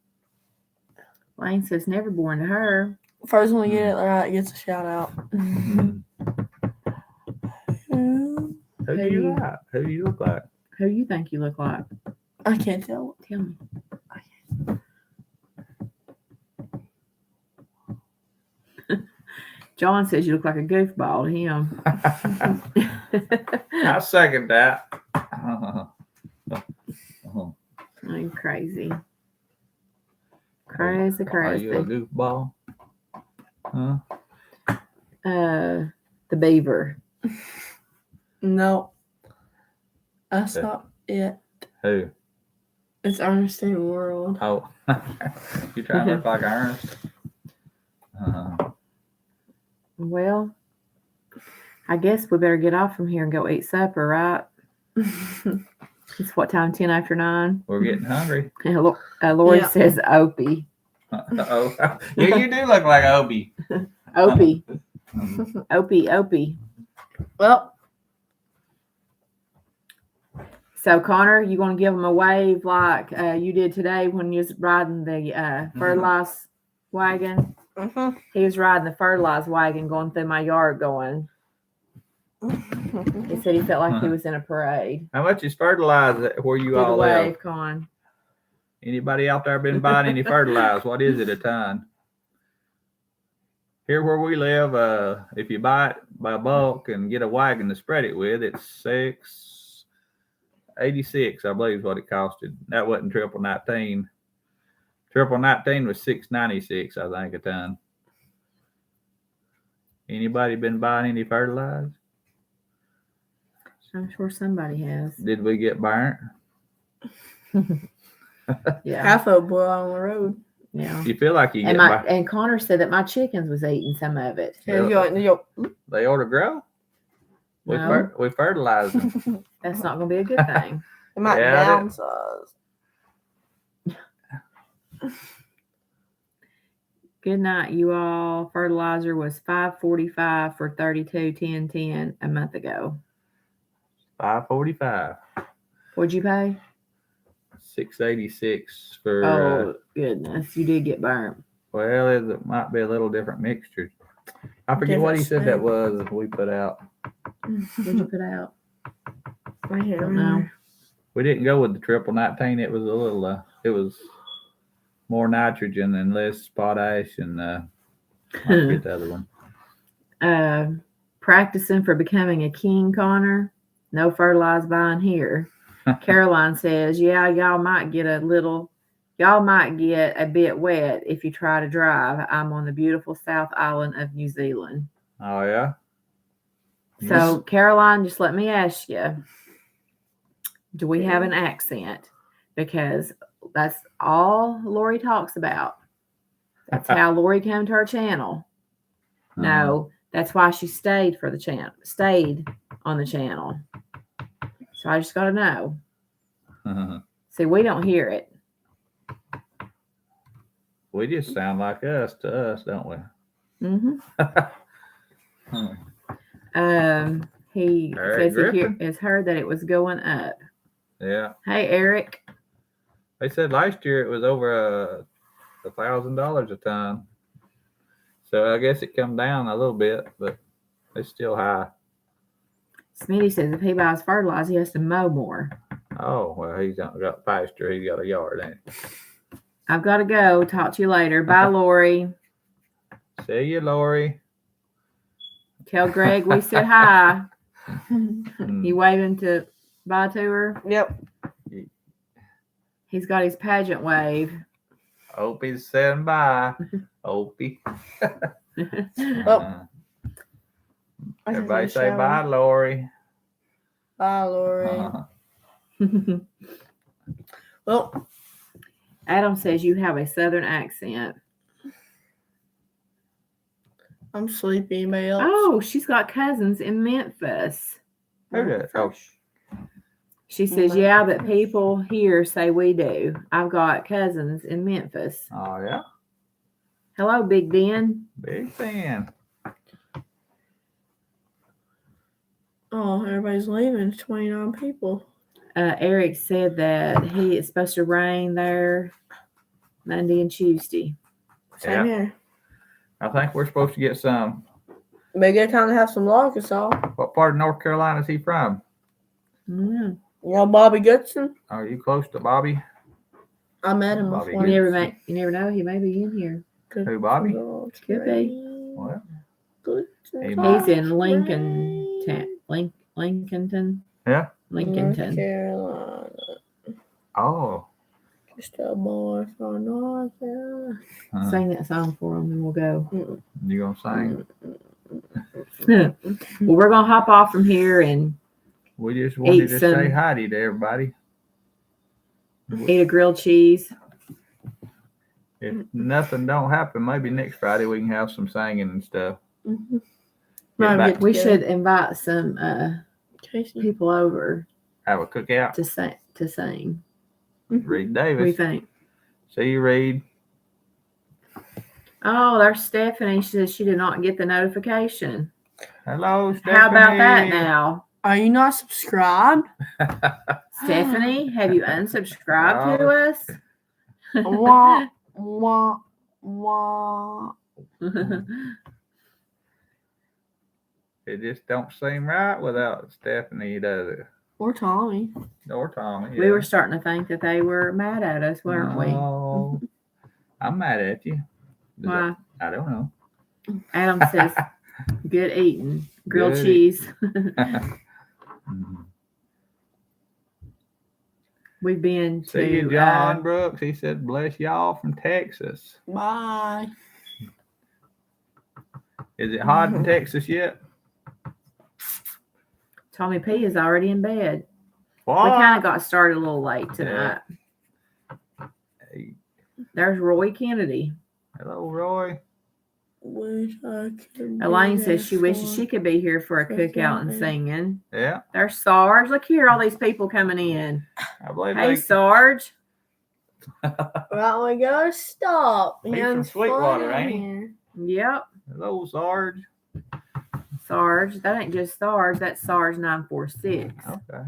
Lane says never born to her. First one to get it right gets a shout out. Who do you like? Who do you look like? Who do you think you look like? I can't tell. Tell me. John says you look like a goofball to him. I second that. I'm crazy. Crazy. Are you a goofball? Huh? The beaver. No. That's not it. Who? It's Ernestine World. Oh. You trying to look like Ernest? Well, I guess we better get off from here and go eat supper, right? It's what time? 10 after 9? We're getting hungry. Lori says Opie. Yeah, you do look like Opie. Opie. Opie. Well. So, Connor, you going to give him a wave like you did today when you was riding the fertilizer wagon? He was riding the fertilizer wagon going through my yard going. He said he felt like he was in a parade. How much is fertilizer where you all live? Wave, Con. Anybody out there been buying any fertilizer? What is it a ton? Here where we live, if you buy it by bulk and get a wagon to spread it with, it's $6.86, I believe is what it costed. That wasn't triple 19. Triple 19 was $6.96, I think, a ton. Anybody been buying any fertilizer? I'm sure somebody has. Did we get burnt? Yeah. Half of it boiled on the road. Yeah. You feel like you get burnt. And Connor said that my chickens was eating some of it. They ought to grow. No. We fertilize them. That's not going to be a good thing. It might downsize. Good night, you all. Fertilizer was $5.45 for 32.10 a month ago. $5.45. What'd you pay? $6.86 for. Oh goodness, you did get burnt. Well, it might be a little different mixture. I forget what he said that was. We put out. What'd you put out? I don't know. We didn't go with the triple 19. It was a little. It was more nitrogen and less potash, and I forget the other one. Practicing for becoming a king, Connor. No fertilizer buying here. Caroline says, yeah, y'all might get a bit wet if you try to drive. I'm on the beautiful South Island of New Zealand. Oh yeah. So Caroline, just let me ask you, do we have an accent? Because that's all Lori talks about. That's how Lori came to our channel. No, that's why she stayed on the channel. So I just got to know. See, we don't hear it. We just sound like us to us, don't we? Mm-hmm. He Eric says Griffin? he has heard that it was going up. Yeah. Hey, Eric. They said last year it was over $1,000 a ton. So I guess it come down a little bit, but it's still high. Smitty says if he buys fertilizer, he has to mow more. Oh, well, he's not got pasture. He's got a yard, ain't he? I've got to go. Talk to you later. Bye, Lori. See you, Lori. Tell Greg we said hi. You waving to bye to her? Yep. He's got his pageant wave. Opie's saying bye. Opie. Well, Everybody say bye, Lori. Bye, Lori. Well, Adam says you have a southern accent. I'm sleepy, Mel. Oh, she's got cousins in Memphis. Who did? Oh, She says, yeah, but people here say we do. I've got cousins in Memphis. oh yeah. Hello, Big Ben. Big fan. Oh, everybody's leaving. It's 29 people. Eric said that it's supposed to rain there Monday and Tuesday. Same here. I think we're supposed to get some. Be a good time to have some Arkansas. What part of North Carolina is he from? Mm. You know Bobby Goodson? Are you close to Bobby? I met him Bobby before. You never know. He may be in here. Who, Bobby? Could be. Well, He's in Lincolnton. yeah. Lincolnton. North Carolina. Oh. Just a boy from North Carolina. Sing that song for him and we'll go. You gonna sing? Well, we're going to hop off from here and We just wanted to say some- hi to everybody. eat a grilled cheese. If nothing don't happen, maybe next Friday we can have some singing and stuff. Mm-hmm. Get back, We should invite some Casey. people over have a cookout. to sing. Reed What do you Davis. think? See you, Reed. Oh, there's Stephanie. She says she did not get the notification. Hello, Stephanie. How about that now? Are you not subscribed? Stephanie, have you unsubscribed to us? Wah, wah, wah. It just don't seem right without Stephanie, does it? Or Tommy. Or Tommy. We were starting to think that they were mad at us, weren't we? Oh, I'm mad at you. Why? I don't know. Adam says, good eating. Grilled Good. cheese. Mhm. We've been to See you, John Brooks. He said, bless y'all from Texas. Bye. Is it hot in Texas yet? Tommy P is already in bed. What? We kind of got started a little late tonight. Hey, There's Roy Kennedy. hello, Roy. Wish I could be Elaine there says she wishes for- she could be here for a cookout and Cookout. singing. Yeah, There's Sarge. Look here, all these people coming in. I believe Hey, they. Sarge. Right, we gotta stop. He's Having from Sweetwater, fun ain't he? here. Yep, Hello, Sarge. Sarge. That ain't just Sarge. That's Sarge 946. Okay.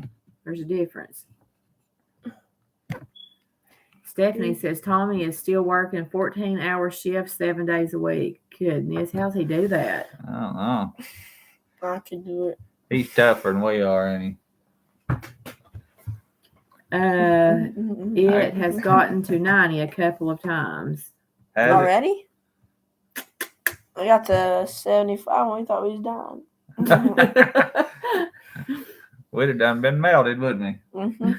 There's a difference. Stephanie says Tommy is still working 14-hour shifts 7 days a week. Goodness, how's he do that? I don't know. I can do it. He's tougher than we are, ain't he? It has gotten to 90 a couple of times. Has it? Already? We got to 75 when we thought we was done. We'd have done been melted, wouldn't we? Mm-hmm.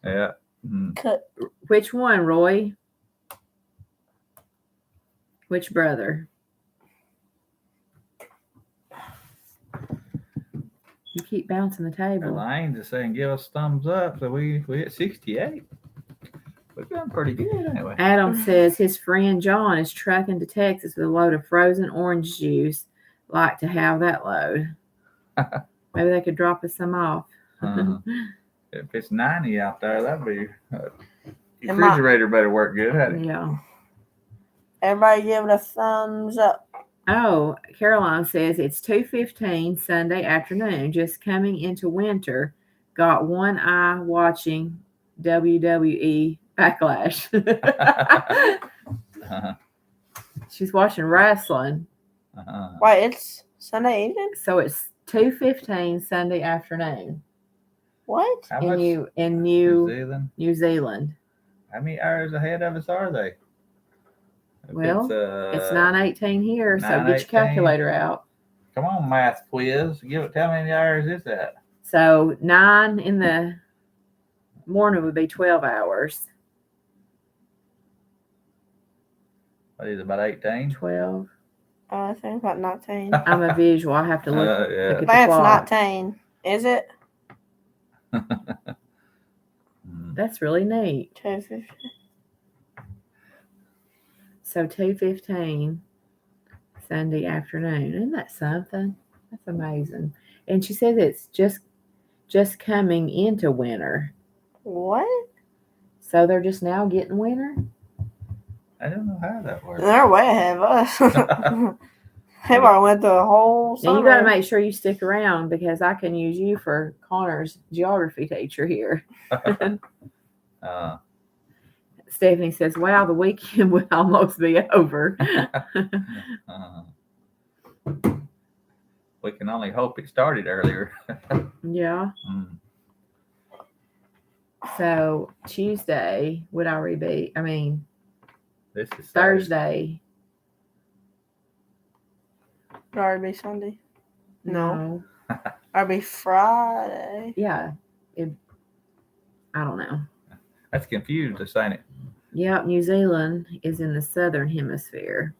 Yeah. Mhm. Cut. Which one, Roy? Which brother? You keep bouncing the table. Elaine's just saying give us thumbs up. So we hit 68. We've done pretty good anyway. Adam says his friend John is trucking to Texas with a load of frozen orange juice. Like to have that load. Maybe they could drop us some off. If it's 90 out there, that'd be refrigerator better work good, hadn't it? Yeah. Everybody give it a thumbs up. Oh, Caroline says it's 2:15 Sunday afternoon. Just coming into winter. Got one eye watching WWE Backlash. She's watching wrestling. Wait, it's Sunday evening? So it's 2:15 Sunday afternoon What? How much? in New Zealand? New Zealand. How many hours ahead of us are they? If Well, it's uh, 9:18 here, so get your 9:18. calculator out. Come on, math quiz. Tell me how many hours is that? So 9 in the morning would be 12 hours. What is it, about 18? 12. I think about 19. I'm a visual. I have to look, Yeah. look at the That's clock. 19. Is it? That's really neat. 2:50. So 2:15 Sunday afternoon. Isn't that something? That's amazing. And she says it's just coming into winter. What? So they're just now getting winter? I don't know how that works. They're way ahead of us. They've already went the whole Now summer. you got to make sure you stick around because I can use you for Connor's geography teacher here. Stephanie says, wow, the weekend will almost be over. We can only hope it started earlier. Yeah. So Tuesday would already be, This is Thursday. It'd already be Sunday. No. No. It'd be Friday. Yeah. I don't know. That's confused us, ain't it? Yep, New Zealand is in the southern hemisphere.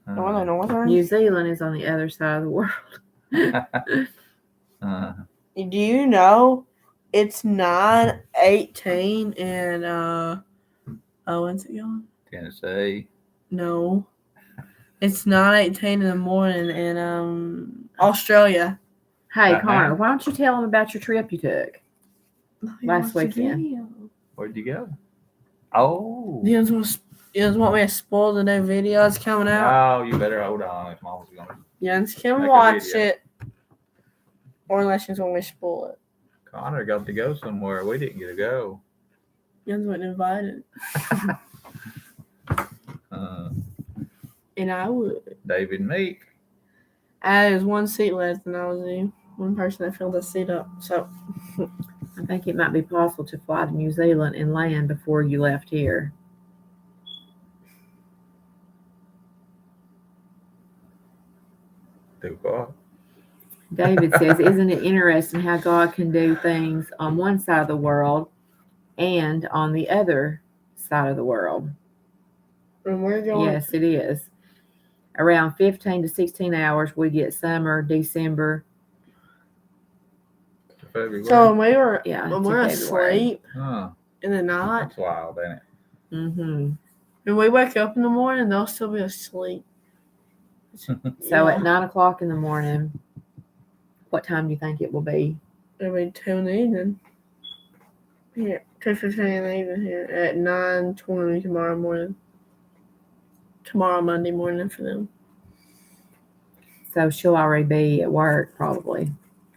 The one in the northern? New Zealand is on the other side of the world. Do you know it's 9:18 and when's it going? Tennessee. No. It's 9:18 in the morning in Australia. Hey, Right Connor, now? why don't you tell them about your trip you took last weekend? Where'd you go? Oh. You guys want me to spoil the new video that's coming out? Oh, you better hold on. If Mom's gonna. You guys can Make a watch video. it. Or unless you want me to spoil it. Connor got to go somewhere. We didn't get to go. You guys weren't invited. And I would. David Meek. There's one seat left, and I was the one person that filled the seat up. So, I think it might be possible to fly to New Zealand and land before you left here. Too far. David says, isn't it interesting how God can do things on one side of the world and on the other side of the world? and we're going. Yes, it is. Around 15 to 16 hours, we get summer, December. February. So when we were Yeah, when to we're February. asleep Huh. in the night, That's wild, ain't it? Mm-hmm. and we wake up in the morning, they'll still be asleep. So Yeah. at 9 o'clock in the morning, what time do you think it will be? It'll be 2 in the evening. Here, 2:15 in the evening here at 9:20 tomorrow morning. Tomorrow Monday morning for them. So she'll already be at work probably.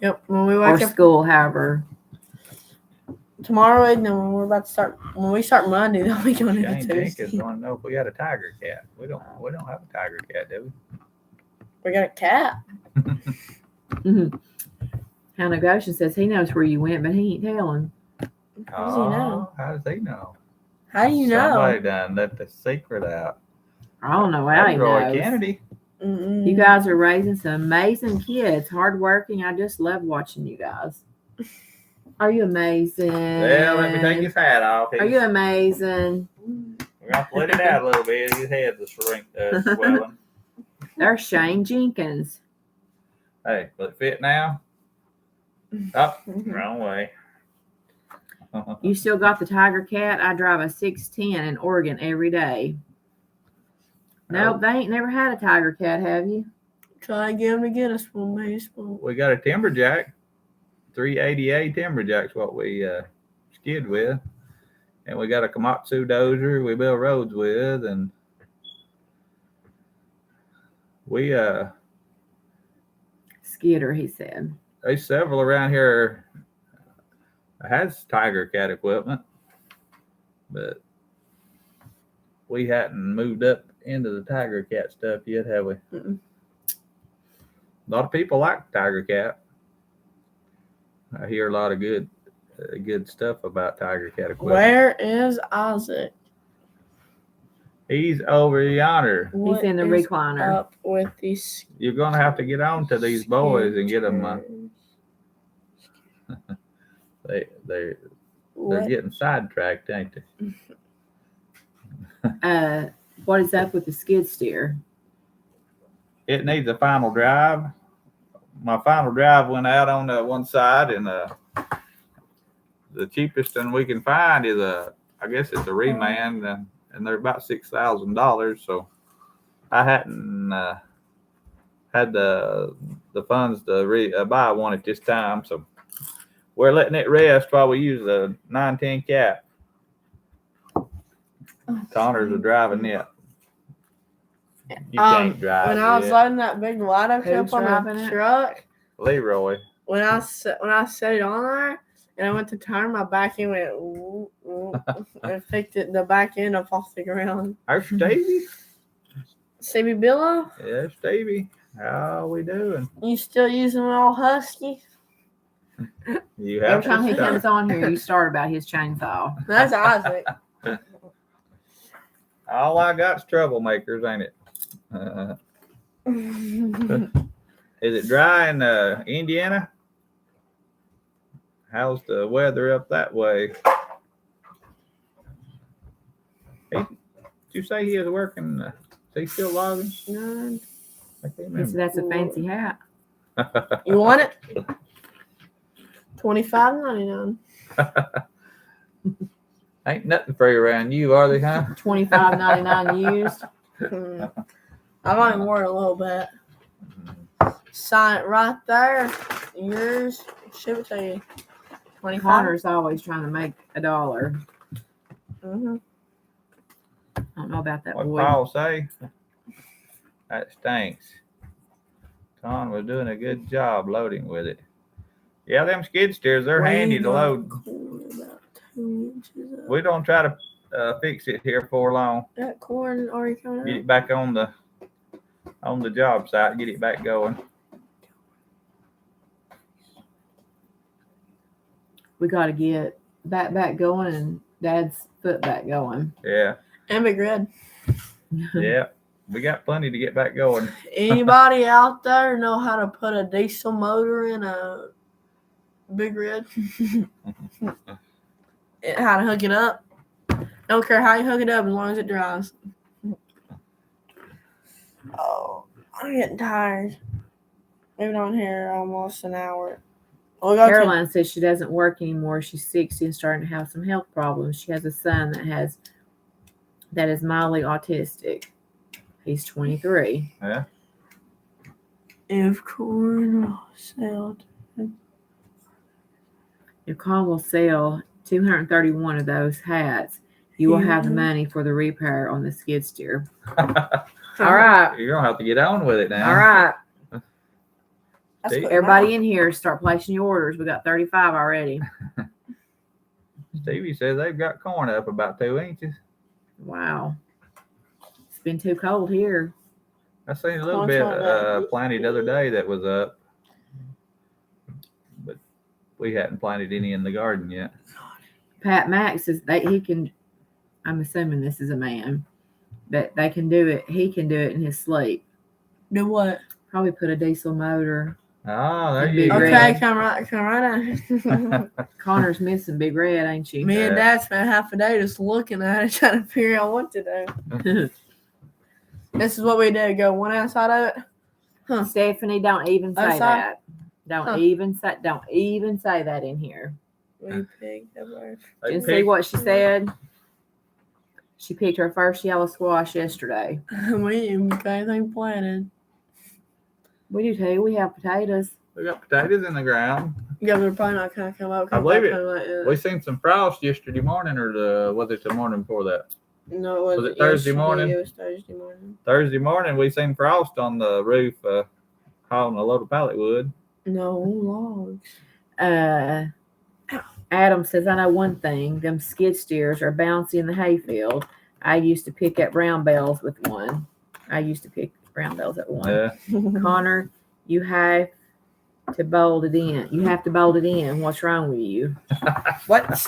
Yep. When we Or wake up school, however. tomorrow evening, when we start Monday, they'll be going Jane into Jenkins Tuesday. want to know if we got a tiger cat. We don't have a tiger cat, do We got a cat. Mm-hmm. Hannah Goshen says he knows where you went, but he ain't telling. How does he know? How does he know? How do you know? Somebody done let the secret out. I don't know how he Roy knows. Kennedy. Mm-mm. You guys are raising some amazing kids, hardworking. I just love watching you guys. Are you amazing? Well, let me take his hat off. Are you amazing? We're gonna let it out a little bit. His head's swelling. There's Shane Jenkins. Hey, will it fit now? Oh, wrong way. You still got the Tiger Cat? I drive a 610 in Oregon every day. No, they ain't never had a Tiger Cat, have you? Try to get him to get us one, maybe spoon. We got a timberjack, 380A timberjack's what we skid with, and we got a Komatsu dozer we build roads with, and we Skidder, he said. there's several around here that has Tiger Cat equipment, but we hadn't moved up into the Tiger Cat stuff yet, have we? Mm-mm. A lot of people like Tiger Cat. I hear a lot of good stuff about Tiger Cat equipment. Where is Isaac? He's over yonder. He's in the What is recliner. up with these You're gonna have to get on to these boys and get them. They're What? getting sidetracked, ain't they? What is up with the skid steer? It needs a final drive. My final drive went out on one side, and the cheapest one we can find is I guess it's a reman, and they're about $6,000. So I hadn't had the funds to buy one at this time. So we're letting it rest while we use the 910 cap. Connor's a driving it. You can't drive when I was it. loading that big Lotto Who's cup on driving the it? truck, Leroy. when I set it on there and I went to turn, my back end went ooh, ooh, and picked the back end up off the ground. There's Stevie. Stevie Billo, Yeah, Stevie. How we doing? you still using an old Husky? You have Every time to he start. comes on here, you start about his chainsaw. That's Isaac. All I got's troublemakers, ain't it? Is it dry in Indiana? How's the weather up that way? Did you say he is working? Is he still logging? No. I can't He said remember. that's a fancy hat. You want it? $25.99. Ain't nothing free around you, are they, huh? $25.99 used. I might even worry a little bit. Sign it right there. Yours. Ship it to you. 25. Connor's always trying to make $1. Mm-hmm. I don't know about that What boy. Paul say? That stinks. Con was doing a good job loading with it. Yeah, them skid steers, they're handy to load. About 2 inches up. We don't try to fix it here for long. That corn already coming Get out. it back on the job site. Get it back going. We got to get that back going and Dad's foot back going. Yeah, And big red. yeah. We got plenty to get back going. Anybody out there know how to put a diesel motor in a big red? How to hook it up? Don't care how you hook it up as long as it drives. Oh, I'm getting tired. We've been on here almost an hour. Oh, Caroline says she doesn't work anymore. She's 60 and starting to have some health problems. She has a son that is mildly autistic. He's 23. Yeah. If corn sold. If Con will sell 231 of those hats, you will have the money for the repair on the skid steer. All right. You're gonna have to get on with it now. All right. That's good. Everybody in here, start placing your orders. We got 35 already. Stevie says they've got corn up about 2 inches. Wow. It's been too cold here. I seen a little bit planted the other day that was up, but we hadn't planted any in the garden yet. Pat Max says that he can. I'm assuming this is a man, that they can do it. He can do it in his sleep. Do what? Probably put a diesel motor. Oh, there Big you go. red. Okay, come right on. Connor's missing Big Red, ain't she? Me and Yeah. Dad spent half a day just looking at it, trying to figure out what to do. This is what we did. Go one outside of it. Stephanie, don't even say Outside? that. Don't Huh. even say that in here. We picked up our- They Did you see picked- what she said? She picked her first yellow squash yesterday. We didn't got anything planted. We do too. We have potatoes. We got potatoes in the ground. Yeah, they're probably not gonna come up. I believe it. Like We seen some frost yesterday morning, or was it the morning before that? No, it Was wasn't it Thursday yesterday, morning? It was Thursday morning. Thursday morning, we seen frost on the roof, hauling a load of pallet wood. No logs. Adam says, I know one thing. Them skid steers are bouncy in the hayfield. I used to pick up brown bells with one. I used to pick brown bells at one. Yeah. Connor, you have to bolt it in. You have to bolt it in. What's wrong with you? What?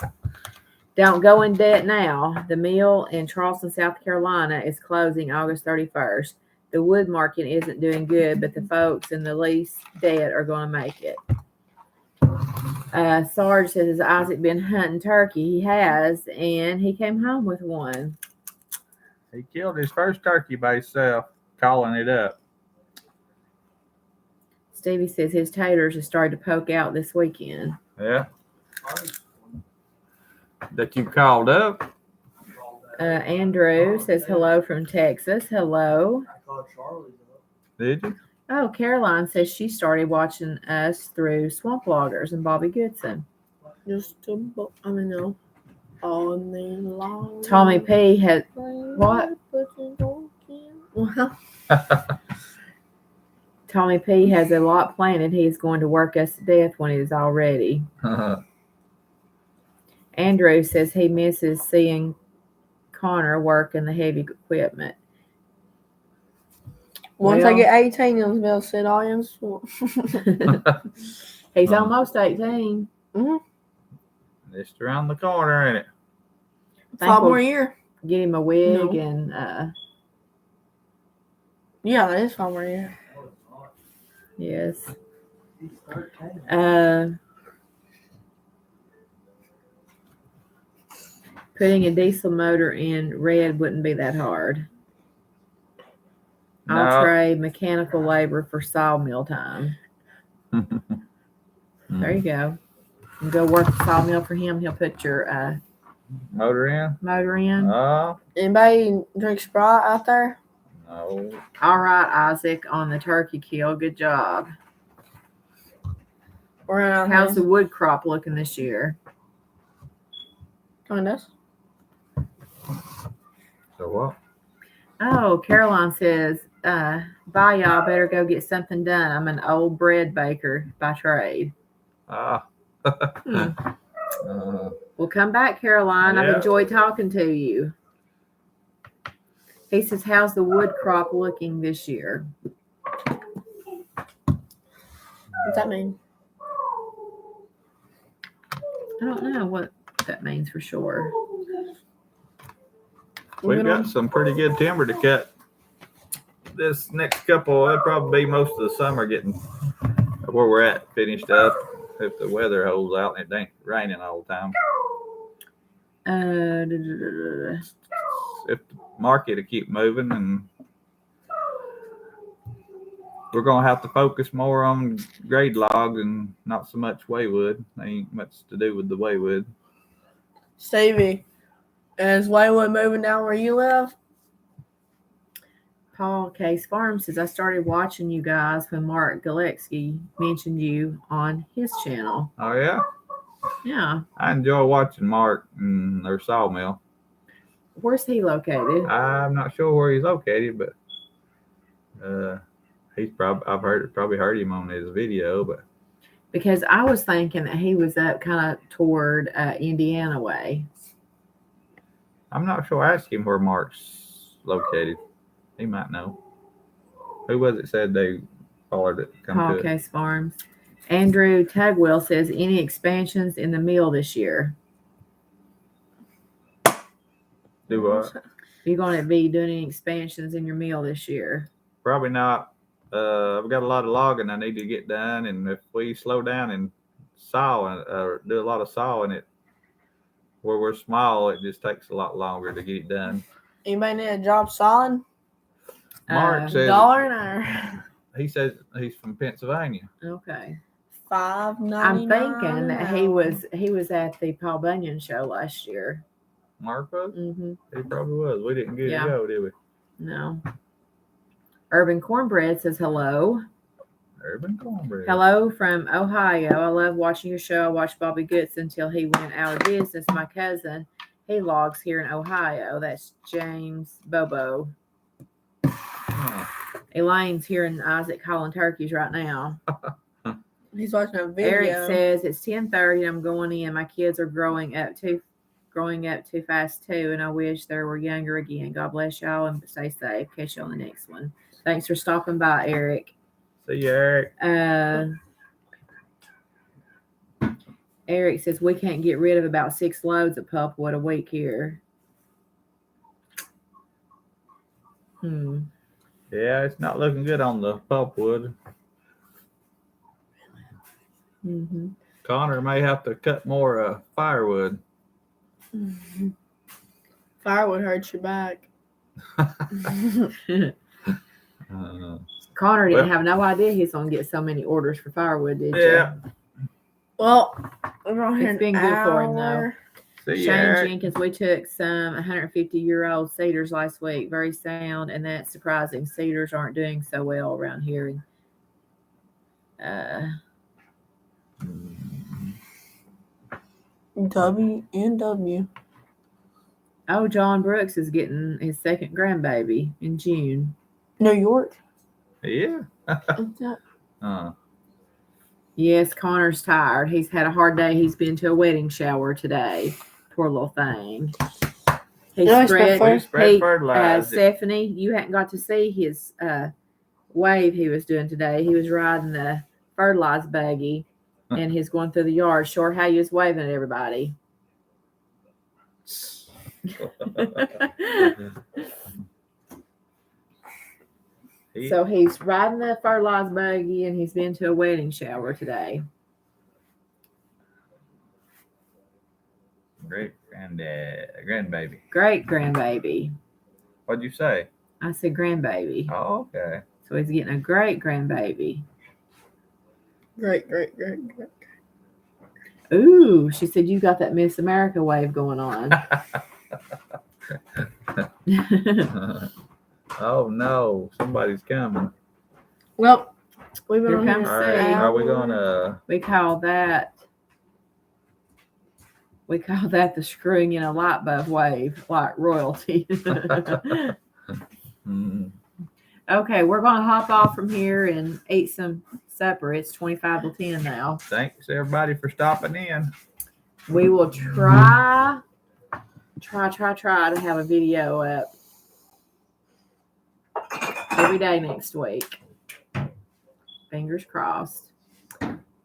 Don't go in debt now. The mill in Charleston, South Carolina is closing August 31st. The wood market isn't doing good, but the folks in the least debt are going to make it. Sarge says, has Isaac been hunting turkey? He has, and he came home with one. He killed his first turkey by himself, calling it up. Stevie says his taters have started to poke out this weekend. Yeah. That you called up. Andrew says hello from Texas. Hello. I called Charlie's up. Did you? Oh, Caroline says she started watching us through Swamp Loggers and Bobby Goodson. Just no. On the long. Tommy P has what? Well, Tommy P has a lot planned. He is going to work us to death when it is all ready. Andrew says he misses seeing Connor work in the heavy equipment. once I Well- get 18, you'll be able to sit all in school. He's almost 18. Just around the corner, ain't it? 5 more years. Get him a wig No. and Yeah, that is 5 more years. yes. He's 13. Putting a diesel motor in red wouldn't be that hard. I'll No. trade mechanical labor for sawmill time. There you go. You go work the sawmill for him. He'll put your Motor in? motor in. Oh, Anybody drink Sprite out there? no. All right, Isaac, on the turkey kill. Good job. We're out How's the wood crop looking this year? Join us. So what? Oh, Caroline says, bye, y'all. Better go get something done. I'm an old bread baker by trade. Ah. Well, come back, Caroline. I've Yeah. enjoyed talking to you. He says, how's the wood crop looking this year? What's that mean? I don't know what that means for sure. We've got some pretty good timber to cut. This next couple, it'll probably be most of the summer getting where we're at finished up. If the weather holds out and it ain't raining all the time. If the market will keep moving, and we're gonna have to focus more on grade logs and not so much waywood. There ain't much to do with the waywood. Stevie, is Waywood moving down where you live? Paul Case Farm says, I started watching you guys when Mark Galeksky mentioned you on his channel. Oh yeah, Yeah. I enjoy watching Mark and their sawmill. Where's he located? I'm not sure where he's located, but he's probably heard him on his video. But Because I was thinking that he was up kind of toward Indiana way. I'm not sure. Ask him where Mark's located. He might know. Who was it said they followed it? Paul To it? Case Farms. Andrew Tugwell says, any expansions in the mill this year? Do what? You going to be doing any expansions in your mill this year? Probably not. I've got a lot of logging I need to get done, and if we slow down and saw or do a lot of sawing, it where we're small, it just takes a lot longer to get it done. Anybody need a job sawing? Mark says Dollar or he says he's from Pennsylvania. Okay. $5.99. I'm thinking that he was at the Paul Bunyan show last year. Mark was? Mm-hmm. He probably was. We didn't get Yeah. to go, did we? No. Urban Cornbread says hello. Urban Cornbread. Hello from Ohio. I love watching your show. I watched Bobby Goods until he went out of business. My cousin, he logs here in Ohio. That's James Bobo. Huh. Elaine's here in Isaac calling turkeys right now. He's watching a video. Eric says it's 10:30. I'm going in. My kids are growing up too fast too, and I wish they were younger again. God bless y'all and stay safe. Catch you on the next one. Thanks for stopping by, Eric. See you, Eric. Eric says we can't get rid of about 6 loads of pulpwood a week here. Yeah, it's not looking good on the pulpwood. Mm-hmm. Connor may have to cut more firewood. Firewood hurts your back. Connor didn't Well- have no idea he's going to get so many orders for firewood, did Yeah. you? Well, we're on here It's been good for him, though. See you, Shane Eric. Jenkins, we took some 150-year-old cedars last week. Very sound, and that's surprising. Cedars aren't doing so well around here. WNW. Oh, John Brooks is getting his second grandbaby in June. New York. Yeah. Yes, Connor's tired. He's had a hard day. He's been to a wedding shower today. Poor little thing. He Nice spread, prefer- We spread fertilizer. Stephanie, you hadn't got to see his wave he was doing today. He was riding the fertilizer buggy and he's going through the yard. Sure, how you was waving at everybody. So he's riding the fertilizer buggy and he's been to a wedding shower today. Great grandbaby. Great grandbaby. What'd you say? I said grandbaby. Oh, okay. So he's getting a great grandbaby. Great. Ooh, she said you got that Miss America wave going on. Oh no, somebody's coming. Well, we've been Here on here. comes All right, Sam. are we gonna? We call that the screwing in a light bulb wave, like royalty. Okay, we're gonna hop off from here and eat some supper. It's 25 to 10 now. Thanks everybody for stopping in. We will try to have a video up every day next week. Fingers crossed.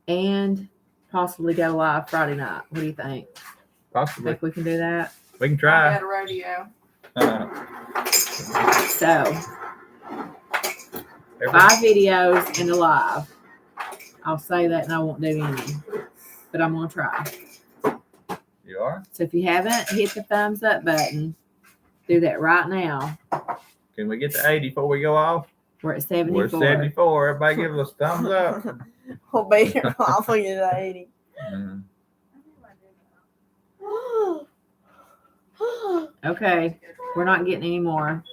And possibly go live Friday night. What do you think? Possibly. Think we can do that? We can I try. had a rodeo. So 5 videos and a live. I'll say that and I won't do any. But I'm gonna try. You are? So if you haven't hit the thumbs up button, do that right now. Can we get to 80 before we go off? We're at 74. We're 74. Everybody give us a thumbs up. We'll be here off of you at 80. Mhm. Okay, we're not getting any more.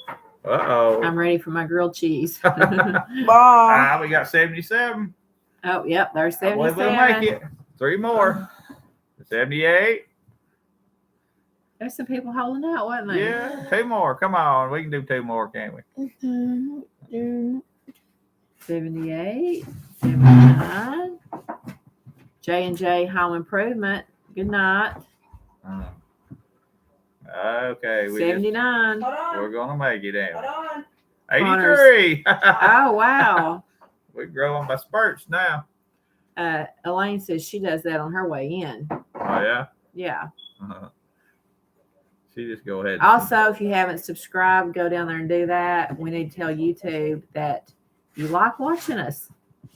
Uh-oh. I'm ready for my grilled cheese. Bye. We got 77. Oh, yep, there's I believe we'll 77. make it. 3 more. 78. There's some people holding out, wasn't there? Yeah, 2 more. Come on. We can do 2 more, can't we? 78, 79. J&J Home Improvement. Good night. Okay. 79. We're going to make it, ain't we? on. 83. Oh, wow. We're growing by spurts now. Elaine says she does that on her way in. Oh, yeah? Yeah. Uh-huh. She just go ahead. Also, if you haven't subscribed, go down there and do that. We need to tell YouTube that you like watching us.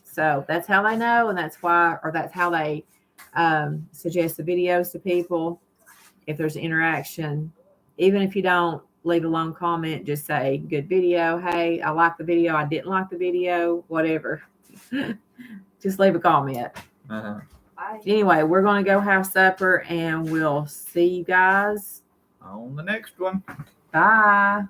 So that's how they know, and that's why, or that's how they suggest the videos to people. If there's interaction, even if you don't leave a long comment, just say good video. Hey, I like the video. I didn't like the video. Whatever. Just leave a comment. Uh-huh. Anyway, we're going to go have supper, and we'll see you guys On the next one. Bye.